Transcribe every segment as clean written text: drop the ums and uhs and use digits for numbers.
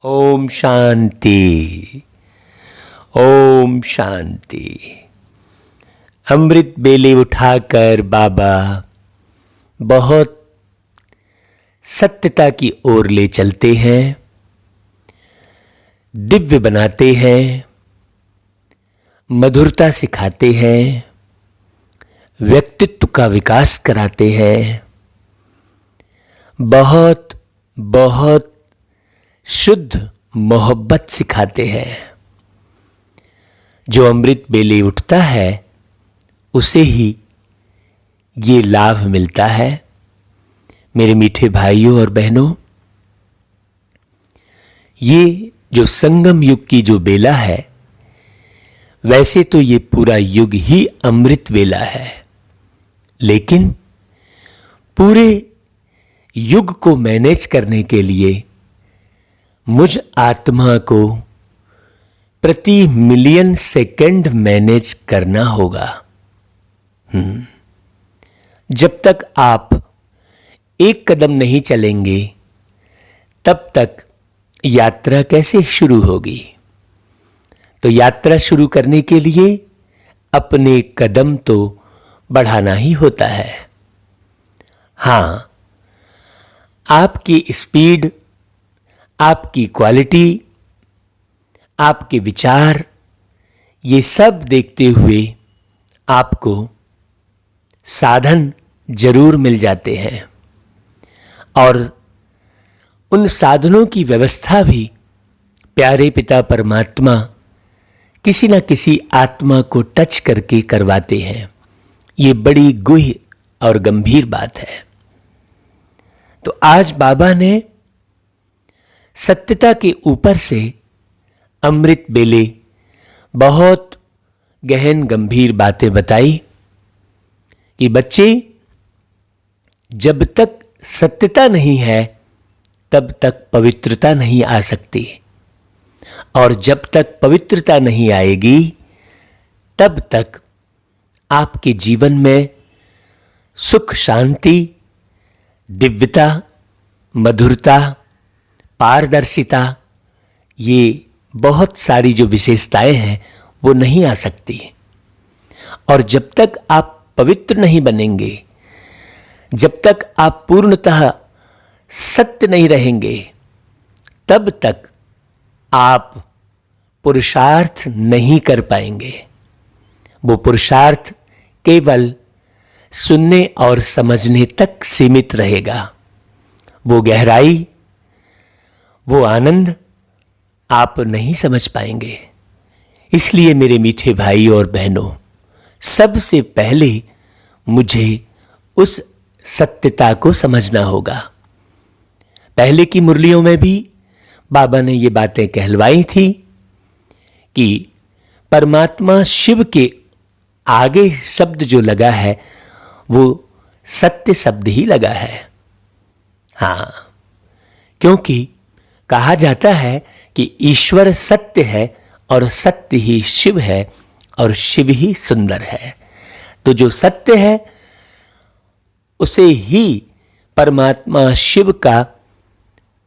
ओम शांति। ओम शांति। अमृत बेले उठाकर बाबा बहुत सत्यता की ओर ले चलते हैं, दिव्य बनाते हैं, मधुरता सिखाते हैं, व्यक्तित्व का विकास कराते हैं, बहुत बहुत शुद्ध मोहब्बत सिखाते हैं। जो अमृत बेले उठता है उसे ही ये लाभ मिलता है। मेरे मीठे भाइयों और बहनों, ये जो संगम युग की जो बेला है, वैसे तो ये पूरा युग ही अमृत बेला है, लेकिन पूरे युग को मैनेज करने के लिए मुझ आत्मा को प्रति मिलियन सेकंड मैनेज करना होगा। जब तक आप एक कदम नहीं चलेंगे तब तक यात्रा कैसे शुरू होगी? तो यात्रा शुरू करने के लिए अपने कदम तो बढ़ाना ही होता है। हां, आपकी स्पीड, आपकी क्वालिटी, आपके विचार, ये सब देखते हुए आपको साधन जरूर मिल जाते हैं, और उन साधनों की व्यवस्था भी प्यारे पिता परमात्मा किसी न किसी आत्मा को टच करके करवाते हैं। ये बड़ी गूढ़ और गंभीर बात है। तो आज बाबा ने सत्यता के ऊपर से अमृत बेले बहुत गहन गंभीर बातें बताई कि बच्चे, जब तक सत्यता नहीं है तब तक पवित्रता नहीं आ सकती, और जब तक पवित्रता नहीं आएगी तब तक आपके जीवन में सुख, शांति, दिव्यता, मधुरता, पारदर्शिता, ये बहुत सारी जो विशेषताएं हैं वो नहीं आ सकती। और जब तक आप पवित्र नहीं बनेंगे, जब तक आप पूर्णतः सत्य नहीं रहेंगे, तब तक आप पुरुषार्थ नहीं कर पाएंगे। वो पुरुषार्थ केवल सुनने और समझने तक सीमित रहेगा। वो गहराई, वो आनंद आप नहीं समझ पाएंगे। इसलिए मेरे मीठे भाई और बहनों, सबसे पहले मुझे उस सत्यता को समझना होगा। पहले की मुरलियों में भी बाबा ने ये बातें कहलवाई थी कि परमात्मा शिव के आगे शब्द जो लगा है वो सत्य शब्द ही लगा है। हां, क्योंकि कहा जाता है कि ईश्वर सत्य है और सत्य ही शिव है और शिव ही सुंदर है। तो जो सत्य है उसे ही परमात्मा शिव का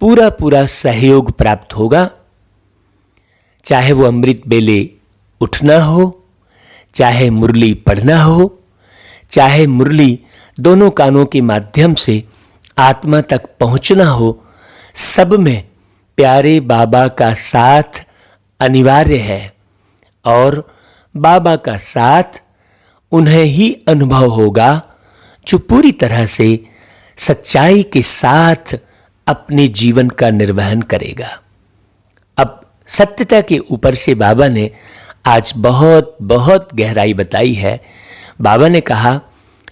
पूरा पूरा सहयोग प्राप्त होगा। चाहे वो अमृत बेले उठना हो, चाहे मुरली पढ़ना हो, चाहे मुरली दोनों कानों के माध्यम से आत्मा तक पहुंचना हो, सब में प्यारे बाबा का साथ अनिवार्य है। और बाबा का साथ उन्हें ही अनुभव होगा जो पूरी तरह से सच्चाई के साथ अपने जीवन का निर्वहन करेगा। अब सत्यता के ऊपर से बाबा ने आज बहुत बहुत गहराई बताई है। बाबा ने कहा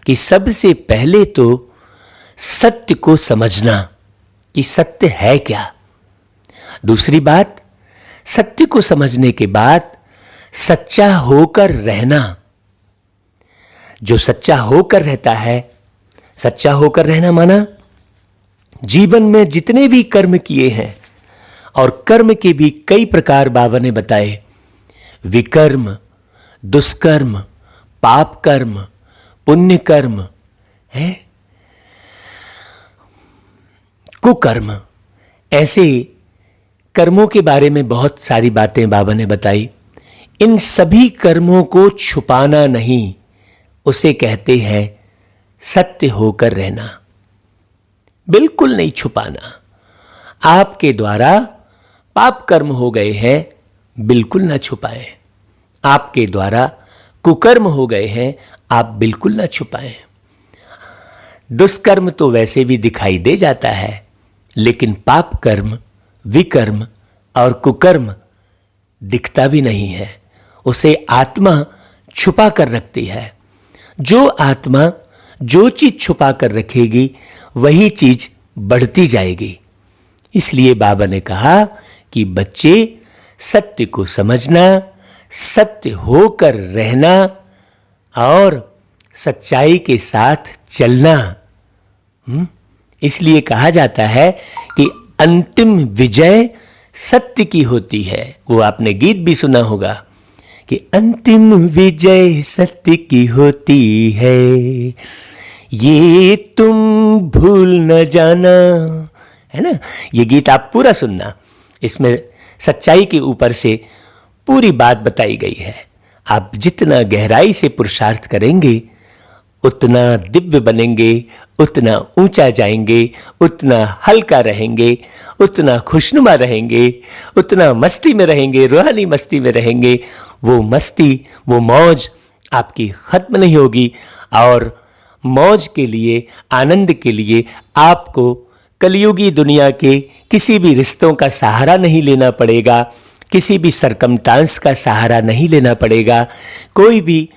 कि सबसे पहले तो सत्य को समझना कि सत्य है क्या। दूसरी बात, सत्य को समझने के बाद सच्चा होकर रहना। जो सच्चा होकर रहता है, सच्चा होकर रहना माना जीवन में जितने भी कर्म किए हैं, और कर्म के भी कई प्रकार बाबा ने बताए, विकर्म, दुष्कर्म, पाप कर्म, पुण्य कर्म है, कुकर्म, ऐसे कर्मों के बारे में बहुत सारी बातें बाबा ने बताई। इन सभी कर्मों को छुपाना नहीं, उसे कहते हैं सत्य होकर रहना। बिल्कुल नहीं छुपाना। आपके द्वारा पाप कर्म हो गए हैं, बिल्कुल ना छुपाएं। आपके द्वारा कुकर्म हो गए हैं, आप बिल्कुल ना छुपाएं। दुष्कर्म तो वैसे भी दिखाई दे जाता है, लेकिन पाप कर्म, विकर्म और कुकर्म दिखता भी नहीं है। उसे आत्मा छुपा कर रखती है। जो आत्मा जो चीज छुपा कर रखेगी वही चीज बढ़ती जाएगी। इसलिए बाबा ने कहा कि बच्चे सत्य को समझना, सत्य होकर रहना और सच्चाई के साथ चलना। इसलिए कहा जाता है कि अंतिम विजय सत्य की होती है। वो आपने गीत भी सुना होगा कि अंतिम विजय सत्य की होती है, ये तुम भूल न जाना, है ना। ये गीत आप पूरा सुनना, इसमें सच्चाई के ऊपर से पूरी बात बताई गई है। आप जितना गहराई से पुरुषार्थ करेंगे उतना दिव्य बनेंगे, उतना ऊंचा जाएंगे, उतना हल्का रहेंगे, उतना खुशनुमा रहेंगे, उतना मस्ती में रहेंगे, रूहानी मस्ती में रहेंगे। वो मस्ती, वो मौज आपकी खत्म नहीं होगी। और मौज के लिए, आनंद के लिए आपको कलयुगी दुनिया के किसी भी रिश्तों का सहारा नहीं लेना पड़ेगा, किसी भी सरकमस्टांस का सहारा नहीं लेना पड़ेगा, कोई भी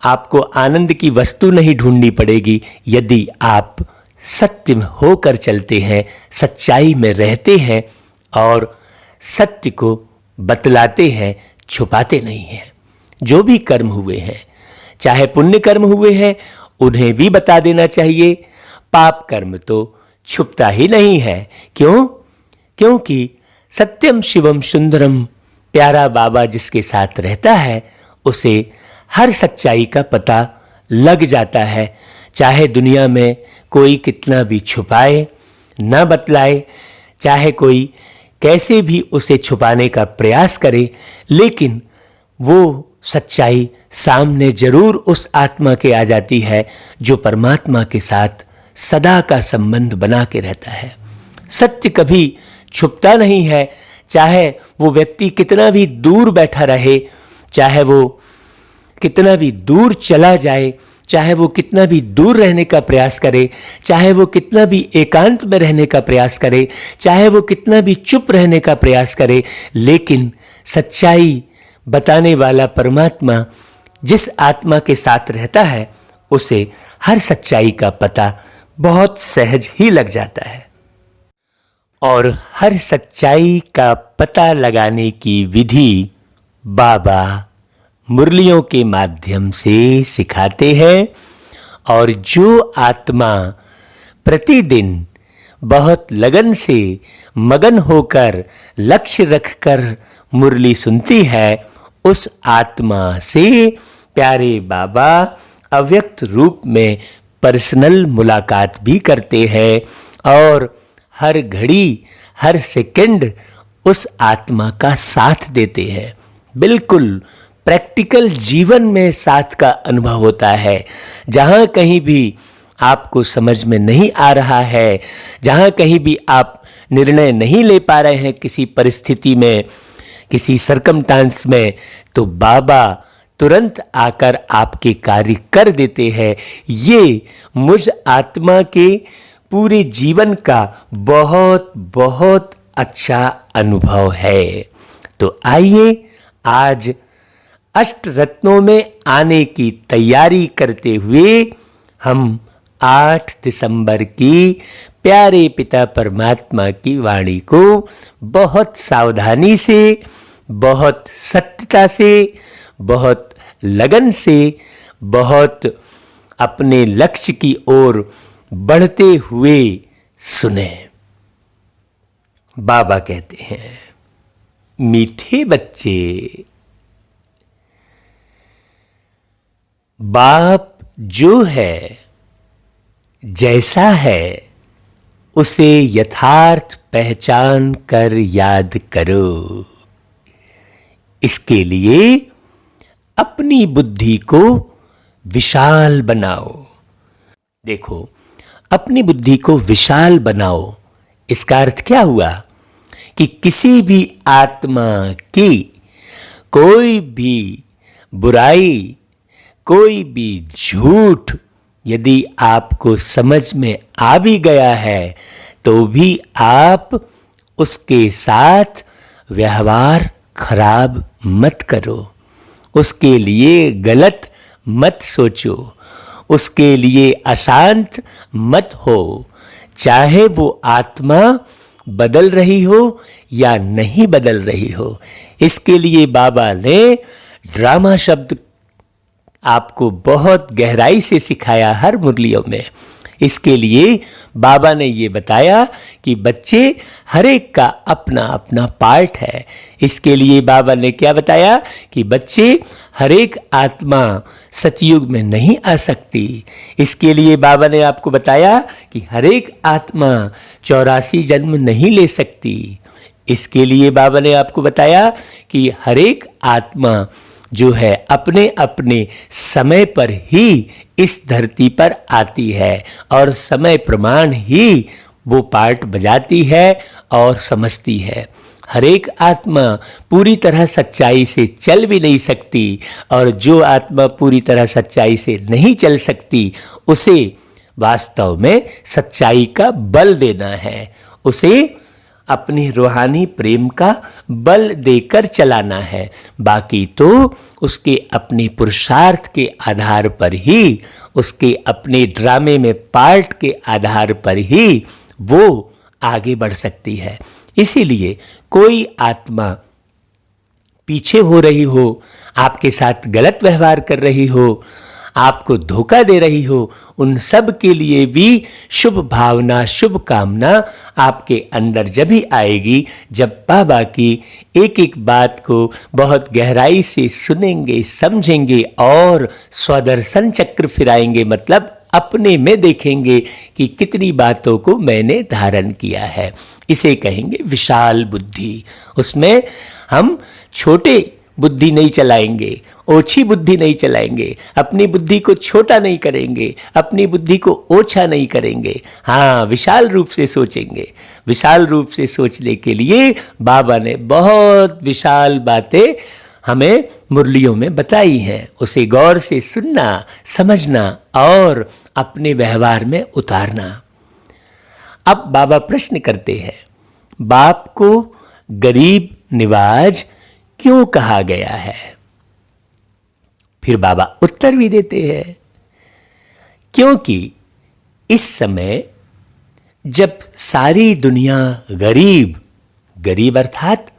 आपको आनंद की वस्तु नहीं ढूंढनी पड़ेगी। यदि आप सत्य होकर चलते हैं, सच्चाई में रहते हैं और सत्य को बतलाते हैं, छुपाते नहीं हैं। जो भी कर्म हुए हैं, चाहे पुण्य कर्म हुए हैं, उन्हें भी बता देना चाहिए। पाप कर्म तो छुपता ही नहीं है। क्यों? क्योंकि सत्यम शिवम सुंदरम प्यारा बाबा जिसके साथ रहता है उसे हर सच्चाई का पता लग जाता है। चाहे दुनिया में कोई कितना भी छुपाए, न बतलाए, चाहे कोई कैसे भी उसे छुपाने का प्रयास करे, लेकिन वो सच्चाई सामने जरूर उस आत्मा के आ जाती है जो परमात्मा के साथ सदा का संबंध बना के रहता है। सत्य कभी छुपता नहीं है। चाहे वो व्यक्ति कितना भी दूर बैठा रहे, चाहे वो कितना भी दूर चला जाए, चाहे वो कितना भी दूर रहने का प्रयास करे, चाहे वो कितना भी एकांत में रहने का प्रयास करे, चाहे वो कितना भी चुप रहने का प्रयास करे, लेकिन सच्चाई बताने वाला परमात्मा जिस आत्मा के साथ रहता है उसे हर सच्चाई का पता बहुत सहज ही लग जाता है। और हर सच्चाई का पता लगाने की विधि बाबा मुरलियों के माध्यम से सिखाते हैं। और जो आत्मा प्रतिदिन बहुत लगन से मगन होकर लक्ष्य रखकर मुरली सुनती है, उस आत्मा से प्यारे बाबा अव्यक्त रूप में पर्सनल मुलाकात भी करते हैं और हर घड़ी, हर सेकंड उस आत्मा का साथ देते हैं। बिल्कुल प्रैक्टिकल जीवन में साथ का अनुभव होता है। जहाँ कहीं भी आपको समझ में नहीं आ रहा है, जहाँ कहीं भी आप निर्णय नहीं ले पा रहे हैं किसी परिस्थिति में, किसी सरकमस्टांस में, तो बाबा तुरंत आकर आपके कार्य कर देते हैं। ये मुझ आत्मा के पूरे जीवन का बहुत बहुत अच्छा अनुभव है। तो आइए आज अष्ट रत्नों में आने की तैयारी करते हुए हम 8 दिसंबर की प्यारे पिता परमात्मा की वाणी को बहुत सावधानी से, बहुत सत्यता से, बहुत लगन से, बहुत अपने लक्ष्य की ओर बढ़ते हुए सुने। बाबा कहते हैं, मीठे बच्चे, बाप जो है, जैसा है, उसे यथार्थ पहचान कर याद करो। इसके लिए अपनी बुद्धि को विशाल बनाओ। देखो, अपनी बुद्धि को विशाल बनाओ, इसका अर्थ क्या हुआ कि किसी भी आत्मा की कोई भी बुराई, कोई भी झूठ यदि आपको समझ में आ भी गया है तो भी आप उसके साथ व्यवहार खराब मत करो, उसके लिए गलत मत सोचो, उसके लिए अशांत मत हो। चाहे वो आत्मा बदल रही हो या नहीं बदल रही हो। इसके लिए बाबा ने ड्रामा शब्द आपको बहुत गहराई से सिखाया हर मुरलियों में। इसके लिए बाबा ने ये बताया कि बच्चे हर एक का अपना अपना पार्ट है। इसके लिए बाबा ने क्या बताया कि बच्चे हर एक आत्मा सतयुग में नहीं आ सकती। इसके लिए बाबा ने आपको बताया कि हर एक आत्मा 84 जन्म नहीं ले सकती। इसके लिए बाबा ने आपको बताया कि हर एक आत्मा जो है अपने अपने समय पर ही इस धरती पर आती है और समय प्रमाण ही वो पार्ट बजाती है और समझती है। हर एक आत्मा पूरी तरह सच्चाई से चल भी नहीं सकती, और जो आत्मा पूरी तरह सच्चाई से नहीं चल सकती उसे वास्तव में सच्चाई का बल देना है, उसे अपनी रूहानी प्रेम का बल देकर चलाना है। बाकी तो उसके अपने पुरुषार्थ के आधार पर ही, उसके अपने ड्रामे में पार्ट के आधार पर ही वो आगे बढ़ सकती है। इसीलिए कोई आत्मा पीछे हो रही हो, आपके साथ गलत व्यवहार कर रही हो, आपको धोखा दे रही हो, उन सब के लिए भी शुभ भावना, शुभ कामना आपके अंदर जब ही आएगी जब बाबा की एक एक बात को बहुत गहराई से सुनेंगे, समझेंगे और स्वदर्शन चक्र फिराएंगे, मतलब अपने में देखेंगे कि कितनी बातों को मैंने धारण किया है। इसे कहेंगे विशाल बुद्धि। उसमें हम छोटे बुद्धि नहीं चलाएंगे, ओछी बुद्धि नहीं चलाएंगे, अपनी बुद्धि को छोटा नहीं करेंगे, अपनी बुद्धि को ओछा नहीं करेंगे। हाँ, विशाल रूप से सोचेंगे। विशाल रूप से सोचने के लिए बाबा ने बहुत विशाल बातें हमें मुरलियों में बताई हैं। उसे गौर से सुनना, समझना और अपने व्यवहार में उतारना। अब बाबा प्रश्न करते हैं, बाप को गरीब निवाज क्यों कहा गया है? फिर बाबा उत्तर भी देते हैं, क्योंकि इस समय जब सारी दुनिया गरीब अर्थात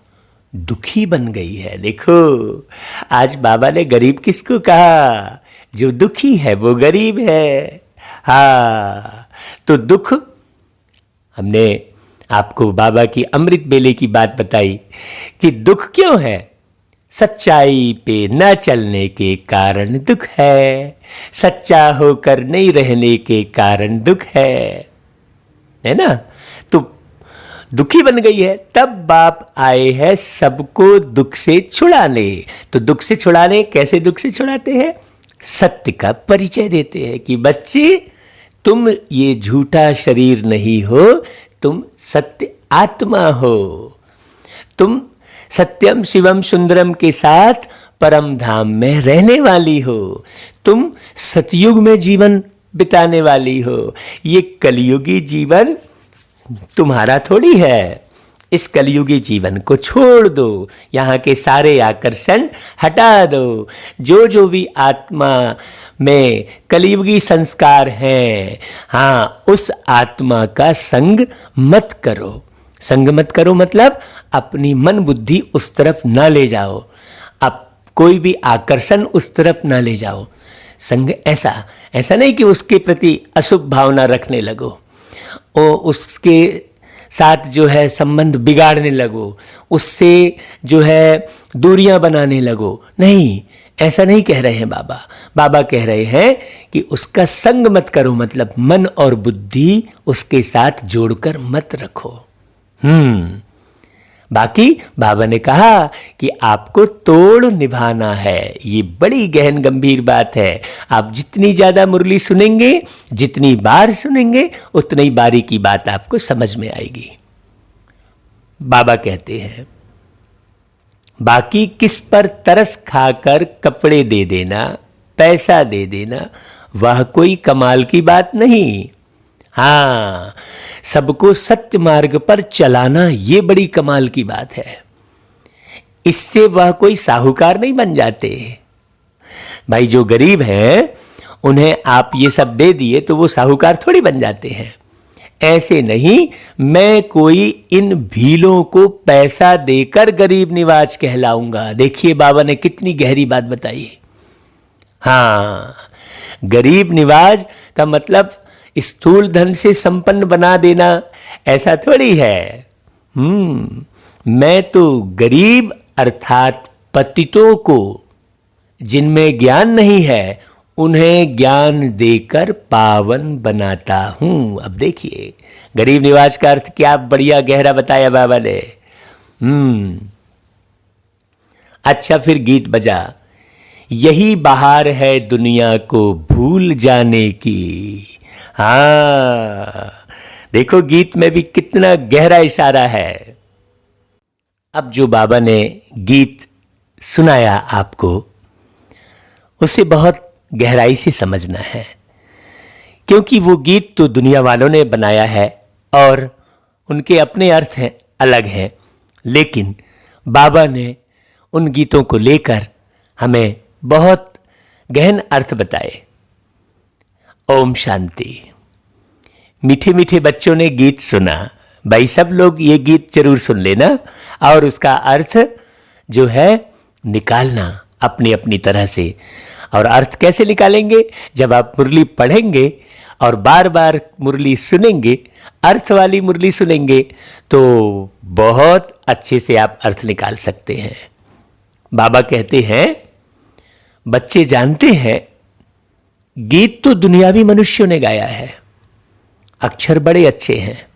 दुखी बन गई है। देखो, आज बाबा ने गरीब किसको कहा? जो दुखी है वो गरीब है। हाँ, तो दुख, हमने आपको बाबा की अमृत बेले की बात बताई कि दुख क्यों है? सच्चाई पे न चलने के कारण दुख है, सच्चा होकर नहीं रहने के कारण दुख है ना? तो दुखी बन गई है, तब बाप आए हैं सबको दुख से छुड़ाने। तो दुख से छुड़ाने, कैसे दुख से छुड़ाते हैं? सत्य का परिचय देते हैं कि बच्चे, तुम ये झूठा शरीर नहीं हो, तुम सत्य आत्मा हो। तुम सत्यम शिवम सुंदरम के साथ परम धाम में रहने वाली हो। तुम सतयुग में जीवन बिताने वाली हो। ये कलयुगी जीवन तुम्हारा थोड़ी है। इस कलयुगी जीवन को छोड़ दो, यहाँ के सारे आकर्षण हटा दो। जो भी आत्मा में कलयुगी संस्कार हैं, हाँ, उस आत्मा का संग मत करो। संग मत करो मतलब अपनी मन बुद्धि उस तरफ ना ले जाओ, अब कोई भी आकर्षण उस तरफ ना ले जाओ। संग ऐसा नहीं कि उसके प्रति अशुभ भावना रखने लगो, और उसके साथ जो है संबंध बिगाड़ने लगो, उससे जो है दूरियां बनाने लगो। नहीं, ऐसा नहीं कह रहे हैं बाबा। बाबा कह रहे हैं कि उसका संग मत करो, मतलब मन और बुद्धि उसके साथ जोड़कर मत रखो। बाकी बाबा ने कहा कि आपको तोड़ निभाना है। ये बड़ी गहन गंभीर बात है। आप जितनी ज्यादा मुरली सुनेंगे, जितनी बार सुनेंगे, उतनी बारी की बात आपको समझ में आएगी। बाबा कहते हैं, बाकी किस पर तरस खाकर कपड़े दे देना, पैसा दे देना, वह कोई कमाल की बात नहीं। हाँ, सबको सत्य मार्ग पर चलाना ये बड़ी कमाल की बात है। इससे वह कोई साहूकार नहीं बन जाते। भाई जो गरीब हैं उन्हें आप ये सब दे दिए तो वो साहूकार थोड़ी बन जाते हैं। ऐसे नहीं, मैं कोई इन भीलों को पैसा देकर गरीब निवाज कहलाऊंगा। देखिए बाबा ने कितनी गहरी बात बताई। हाँ, गरीब निवाज का मतलब स्थूल धन से संपन्न बना देना, ऐसा थोड़ी है। मैं तो गरीब अर्थात पतितों को, जिनमें ज्ञान नहीं है, उन्हें ज्ञान देकर पावन बनाता हूं। अब देखिए गरीब निवाज का अर्थ क्या बढ़िया गहरा बताया बाबा ने। अच्छा, फिर गीत बजा, यही बहार है दुनिया को भूल जाने की। हाँ, देखो गीत में भी कितना गहरा इशारा है। अब जो बाबा ने गीत सुनाया आपको, उसे बहुत गहराई से समझना है, क्योंकि वो गीत तो दुनिया वालों ने बनाया है और उनके अपने अर्थ हैं, अलग हैं, लेकिन बाबा ने उन गीतों को लेकर हमें बहुत गहन अर्थ बताए। ओम शांति। मीठे मीठे बच्चों ने गीत सुना। भाई सब लोग ये गीत जरूर सुन लेना और उसका अर्थ जो है निकालना अपनी अपनी तरह से। और अर्थ कैसे निकालेंगे? जब आप मुरली पढ़ेंगे और बार बार मुरली सुनेंगे, अर्थ वाली मुरली सुनेंगे, तो बहुत अच्छे से आप अर्थ निकाल सकते हैं। बाबा कहते हैं, बच्चे जानते हैं गीत तो दुनियावी मनुष्यों ने गाया है, अक्षर बड़े अच्छे हैं,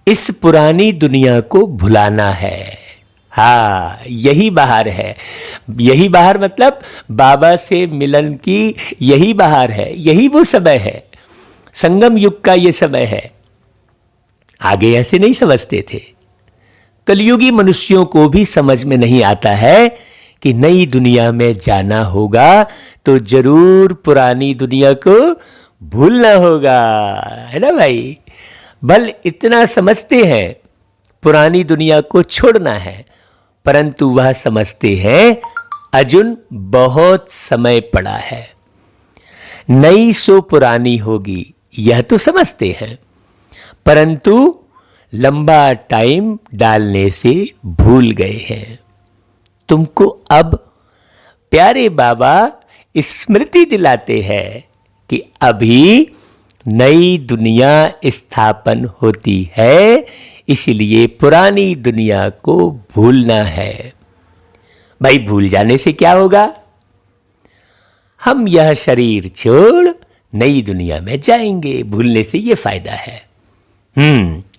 इस पुरानी दुनिया को भुलाना है। हाँ, यही बहार है। यही बहार मतलब बाबा से मिलन की यही बहार है, यही वो समय है, संगम युग का ये समय है। आगे ऐसे नहीं समझते थे। कलयुगी मनुष्यों को भी समझ में नहीं आता है कि नई दुनिया में जाना होगा तो जरूर पुरानी दुनिया को भूलना होगा, है ना भाई। बल इतना समझते हैं पुरानी दुनिया को छोड़ना है, परंतु वह समझते हैं अजुन बहुत समय पड़ा है, नई सो पुरानी होगी, यह तो समझते हैं, परंतु लंबा टाइम डालने से भूल गए हैं। तुमको अब प्यारे बाबा स्मृति दिलाते हैं कि अभी नई दुनिया स्थापन होती है, इसलिए पुरानी दुनिया को भूलना है। भाई भूल जाने से क्या होगा? हम यह शरीर छोड़ नई दुनिया में जाएंगे। भूलने से यह फायदा है।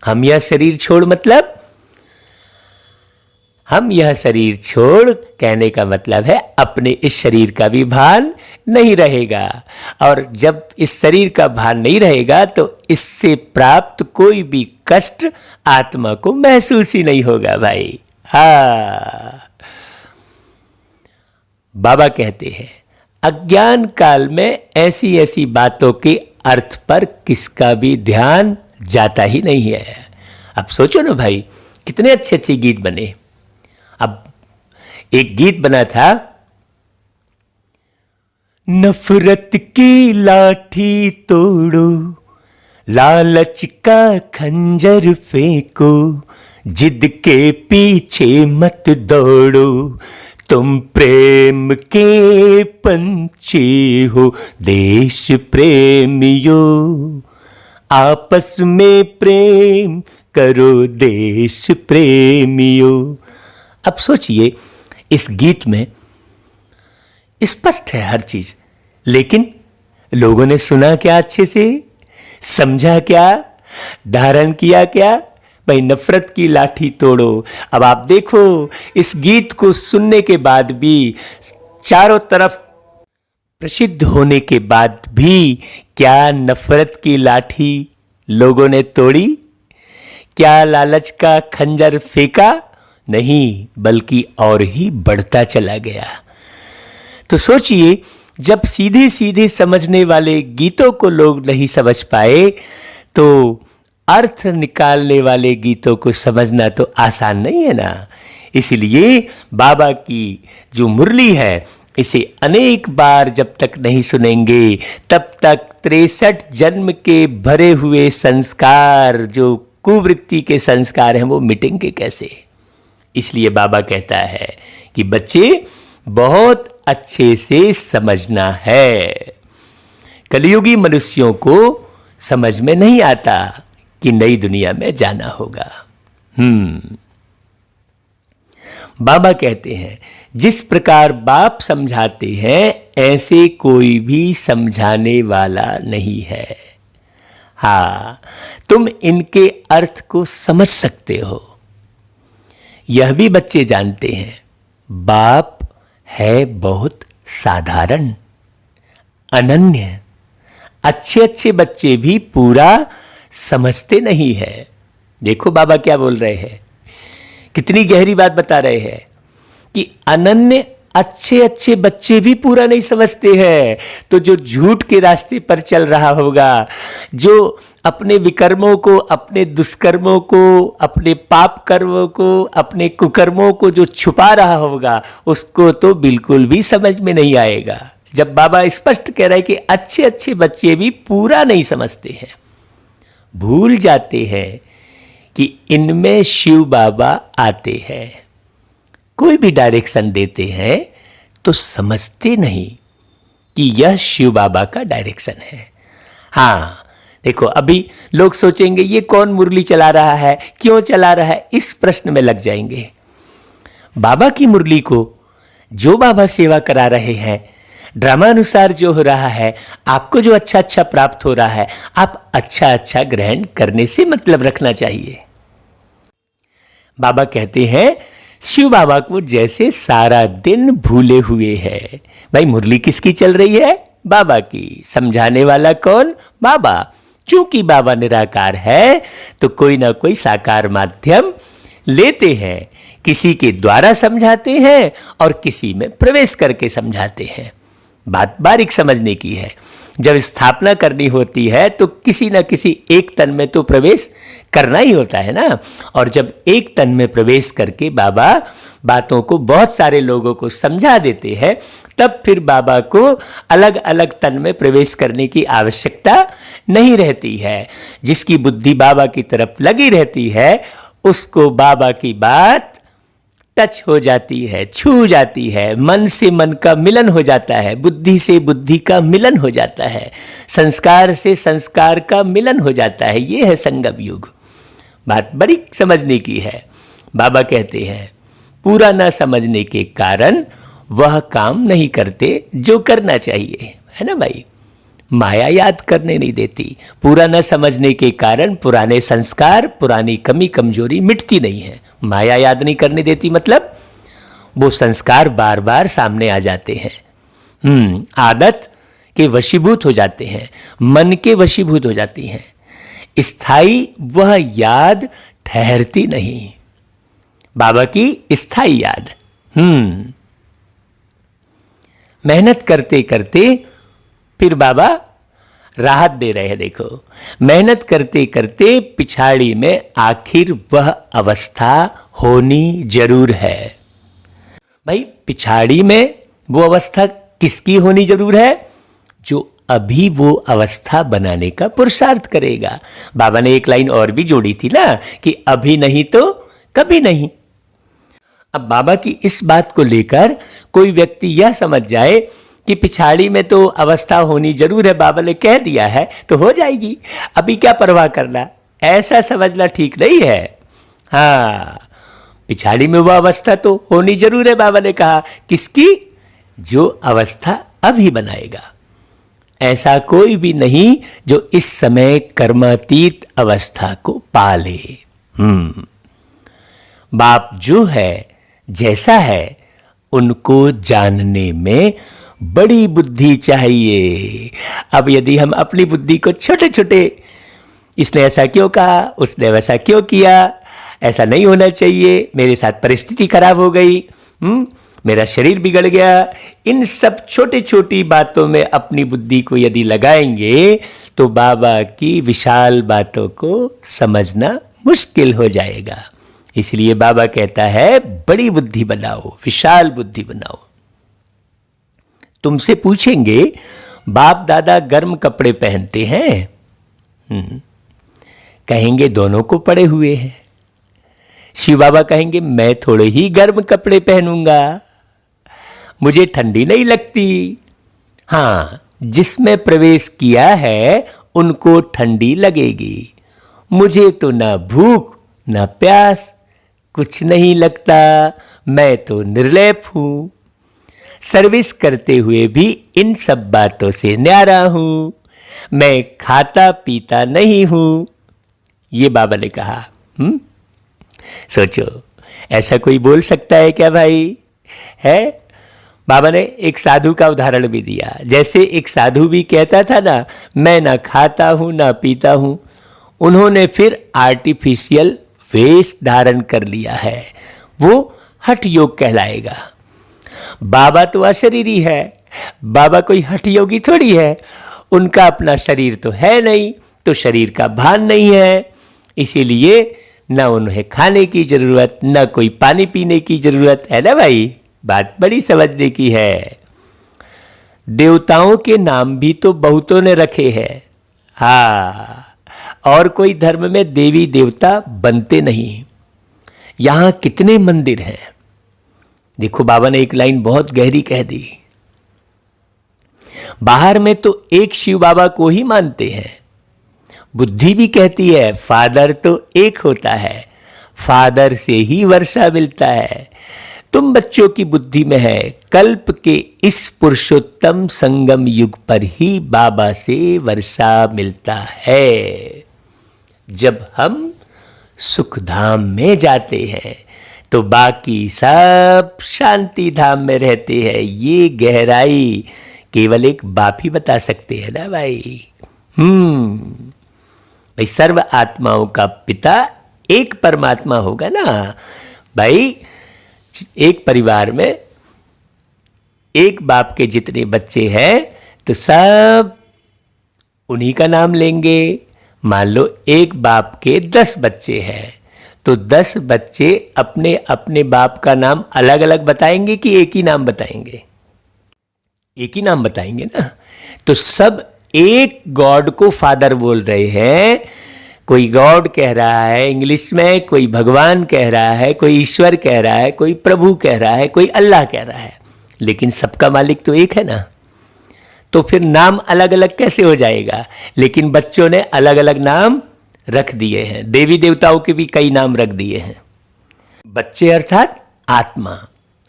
हम यह शरीर छोड़ मतलब हम यह शरीर छोड़ कहने का मतलब है अपने इस शरीर का भी भान नहीं रहेगा, और जब इस शरीर का भान नहीं रहेगा तो इससे प्राप्त कोई भी कष्ट आत्मा को महसूस ही नहीं होगा भाई। हाँ, बाबा कहते हैं अज्ञान काल में ऐसी ऐसी बातों के अर्थ पर किसका भी ध्यान जाता ही नहीं है। अब सोचो ना भाई, कितने अच्छे अच्छे गीत बने। अब एक गीत बना था, नफरत की लाठी तोड़ो, लालच का खंजर फेंको, जिद के पीछे मत दौड़ो, तुम प्रेम के पंछी हो देश प्रेमियों, आपस में प्रेम करो देश प्रेमियों। अब सोचिए इस गीत में स्पष्ट है हर चीज, लेकिन लोगों ने सुना क्या, अच्छे से समझा क्या, धारण किया क्या? भाई नफरत की लाठी तोड़ो। अब आप देखो, इस गीत को सुनने के बाद भी, चारों तरफ प्रसिद्ध होने के बाद भी, क्या नफरत की लाठी लोगों ने तोड़ी? क्या लालच का खंजर फेंका? नहीं, बल्कि और ही बढ़ता चला गया। तो सोचिए, जब सीधे सीधे समझने वाले गीतों को लोग नहीं समझ पाए, तो अर्थ निकालने वाले गीतों को समझना तो आसान नहीं है ना। इसलिए बाबा की जो मुरली है, इसे अनेक बार जब तक नहीं सुनेंगे, तब तक 63 जन्म के भरे हुए संस्कार, जो कुवृत्ति के संस्कार हैं, वो मिटेंगे कैसे? इसलिए बाबा कहता है कि बच्चे, बहुत अच्छे से समझना है। कलयुगी मनुष्यों को समझ में नहीं आता कि नई दुनिया में जाना होगा। बाबा कहते हैं, जिस प्रकार बाप समझाते हैं, ऐसे कोई भी समझाने वाला नहीं है। हाँ, तुम इनके अर्थ को समझ सकते हो। यह भी बच्चे जानते हैं, बाप है बहुत साधारण, अनन्य। अच्छे अच्छे बच्चे भी पूरा समझते नहीं है। देखो बाबा क्या बोल रहे हैं, कितनी गहरी बात बता रहे हैं कि अनन्य अच्छे अच्छे बच्चे भी पूरा नहीं समझते हैं। तो जो झूठ के रास्ते पर चल रहा होगा, जो अपने विकर्मों को, अपने दुष्कर्मों को, अपने पाप कर्मों को, अपने कुकर्मों को जो छुपा रहा होगा, उसको तो बिल्कुल भी समझ में नहीं आएगा। जब बाबा स्पष्ट कह रहे हैं कि अच्छे अच्छे बच्चे भी पूरा नहीं समझते हैं, भूल जाते हैं कि इनमें शिव बाबा आते हैं। कोई भी डायरेक्शन देते हैं तो समझते नहीं कि यह शिव बाबा का डायरेक्शन है। हाँ, देखो, अभी लोग सोचेंगे ये कौन मुरली चला रहा है, क्यों चला रहा है, इस प्रश्न में लग जाएंगे। बाबा की मुरली को जो बाबा सेवा करा रहे हैं, ड्रामा अनुसार जो हो रहा है, आपको जो अच्छा अच्छा प्राप्त हो रहा है, आप अच्छा अच्छा ग्रहण करने से मतलब रखना चाहिए। बाबा कहते हैं, शिव बाबा को जैसे सारा दिन भूले हुए है। भाई मुरली किसकी चल रही है? बाबा की। समझाने वाला कौन? बाबा। चूंकि बाबा निराकार है, तो कोई ना कोई साकार माध्यम लेते हैं, किसी के द्वारा समझाते हैं और किसी में प्रवेश करके समझाते हैं। बात बारीक समझने की है। जब स्थापना करनी होती है तो किसी न किसी एक तन में तो प्रवेश करना ही होता है ना। और जब एक तन में प्रवेश करके बाबा बातों को बहुत सारे लोगों को समझा देते हैं, तब फिर बाबा को अलग अलग तन में प्रवेश करने की आवश्यकता नहीं रहती है। जिसकी बुद्धि बाबा की तरफ लगी रहती है, उसको बाबा की बात टच हो जाती है, छू जाती है, मन से मन का मिलन हो जाता है, बुद्धि से बुद्धि का मिलन हो जाता है, संस्कार से संस्कार का मिलन हो जाता है। ये है संगम युग। बात बड़ी समझने की है। बाबा कहते हैं, पूरा ना समझने के कारण वह काम नहीं करते जो करना चाहिए, है ना भाई। माया याद करने नहीं देती। पूरा न समझने के कारण पुराने संस्कार, पुरानी कमी कमजोरी मिटती नहीं है। माया याद नहीं करने देती मतलब वो संस्कार बार बार सामने आ जाते हैं। आदत के वशीभूत हो जाते हैं, मन के वशीभूत हो जाती हैं। स्थायी वह याद ठहरती नहीं। बाबा की स्थायी याद। मेहनत करते करते फिर बाबा राहत दे रहे हैं। देखो, मेहनत करते करते पिछाड़ी में आखिर वह अवस्था होनी जरूर है। भाई पिछाड़ी में वो अवस्था किसकी होनी जरूर है? जो अभी वो अवस्था बनाने का पुरुषार्थ करेगा। बाबा ने एक लाइन और भी जोड़ी थी ना कि अभी नहीं तो कभी नहीं। अब बाबा की इस बात को लेकर कोई व्यक्ति यह समझ जाए कि पिछाड़ी में तो अवस्था होनी जरूर है, बाबा ने कह दिया है तो हो जाएगी, अभी क्या परवाह करना, ऐसा समझना ठीक नहीं है। हाँ, पिछाड़ी में वह अवस्था तो होनी जरूर है, बाबा ने कहा। किसकी? जो अवस्था अभी बनाएगा। ऐसा कोई भी नहीं जो इस समय कर्मातीत अवस्था को पाले। बाप जो है, जैसा है, उनको जानने में बड़ी बुद्धि चाहिए। अब यदि हम अपनी बुद्धि को छोटे छोटे, इसने ऐसा क्यों कहा, उसने वैसा क्यों किया, ऐसा नहीं होना चाहिए, मेरे साथ परिस्थिति खराब हो गई, मेरा शरीर बिगड़ गया, इन सब छोटी छोटी बातों में अपनी बुद्धि को यदि लगाएंगे तो बाबा की विशाल बातों को समझना मुश्किल हो जाएगा। इसलिए बाबा कहता है बड़ी बुद्धि बनाओ, विशाल बुद्धि बनाओ। तुमसे पूछेंगे बाप दादा गर्म कपड़े पहनते हैं? कहेंगे दोनों को पड़े हुए हैं। शिव बाबा कहेंगे मैं थोड़े ही गर्म कपड़े पहनूंगा, मुझे ठंडी नहीं लगती। हाँ, जिसमें प्रवेश किया है उनको ठंडी लगेगी। मुझे तो ना भूख ना प्यास, कुछ नहीं लगता, मैं तो निर्लेप हूं। सर्विस करते हुए भी इन सब बातों से न्यारा हूं। मैं खाता पीता नहीं हूं। ये बाबा ने कहा। सोचो, ऐसा कोई बोल सकता है क्या भाई? है? बाबा ने एक साधु का उदाहरण भी दिया। जैसे एक साधु भी कहता था ना, मैं ना खाता हूं ना पीता हूं, उन्होंने फिर आर्टिफिशियल वेश धारण कर लिया है, वो हठ योग कहलाएगा। बाबा तो अशरीरी है, बाबा कोई हठ योगी थोड़ी है, उनका अपना शरीर तो है नहीं, तो शरीर का भान नहीं है, इसीलिए ना उन्हें खाने की जरूरत, ना कोई पानी पीने की जरूरत है ना भाई। बात बड़ी समझने की है। देवताओं के नाम भी तो बहुतों ने रखे हैं। हाँ, और कोई धर्म में देवी देवता बनते नहीं। यहां कितने मंदिर हैं। देखो, बाबा ने एक लाइन बहुत गहरी कह दी। बाहर में तो एक शिव बाबा को ही मानते हैं। बुद्धि भी कहती है फादर तो एक होता है, फादर से ही वर्षा मिलता है। तुम बच्चों की बुद्धि में है कल्प के इस पुरुषोत्तम संगम युग पर ही बाबा से वर्षा मिलता है। जब हम सुख धाम में जाते हैं तो बाकी सब शांति धाम में रहते हैं। ये गहराई केवल एक बाप ही बता सकते हैं ना भाई। भाई, सर्व आत्माओं का पिता एक परमात्मा होगा ना भाई। एक परिवार में एक बाप के जितने बच्चे हैं तो सब उन्हीं का नाम लेंगे। मान लो एक बाप के 10 बच्चे हैं तो 10 बच्चे अपने अपने बाप का नाम अलग अलग बताएंगे कि एक ही नाम बताएंगे? एक ही नाम बताएंगे ना। तो सब एक गॉड को फादर बोल रहे हैं। कोई गॉड कह रहा है इंग्लिश में, कोई भगवान कह रहा है, कोई ईश्वर कह रहा है, कोई प्रभु कह रहा है, कोई अल्लाह कह रहा है, लेकिन सबका मालिक तो एक है ना। तो फिर नाम अलग अलग कैसे हो जाएगा? लेकिन बच्चों ने अलग अलग नाम रख दिए हैं। देवी देवताओं के भी कई नाम रख दिए हैं। बच्चे अर्थात आत्मा,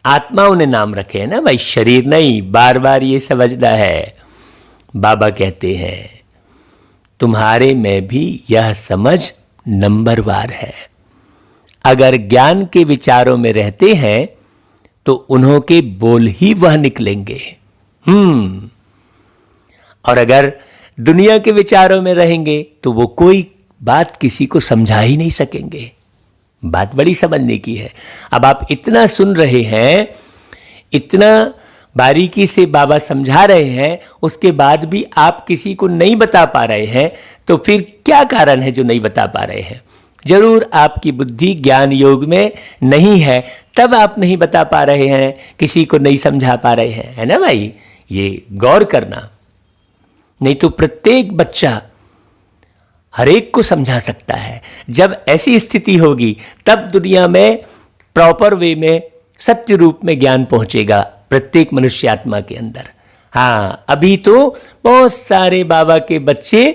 आत्माओं ने नाम रखे हैं ना भाई, शरीर नहीं। बार बार ये समझना है। बाबा कहते हैं तुम्हारे में भी यह समझ नंबरवार है। अगर ज्ञान के विचारों में रहते हैं तो उन्हों के बोल ही वह निकलेंगे। और अगर दुनिया के विचारों में रहेंगे तो वो कोई बात किसी को समझा ही नहीं सकेंगे। बात बड़ी समझने की है। अब आप इतना सुन रहे हैं, इतना बारीकी से बाबा समझा रहे हैं, उसके बाद भी आप किसी को नहीं बता पा रहे हैं, तो फिर क्या कारण है जो नहीं बता पा रहे हैं? जरूर आपकी बुद्धि ज्ञान योग में नहीं है, तब आप नहीं बता पा रहे हैं, किसी को नहीं समझा पा रहे हैं, है ना भाई। ये गौर करना। नहीं तो प्रत्येक बच्चा हर एक को समझा सकता है। जब ऐसी स्थिति होगी तब दुनिया में प्रॉपर वे में सत्य रूप में ज्ञान पहुंचेगा प्रत्येक मनुष्य आत्मा के अंदर। हाँ, अभी तो बहुत सारे बाबा के बच्चे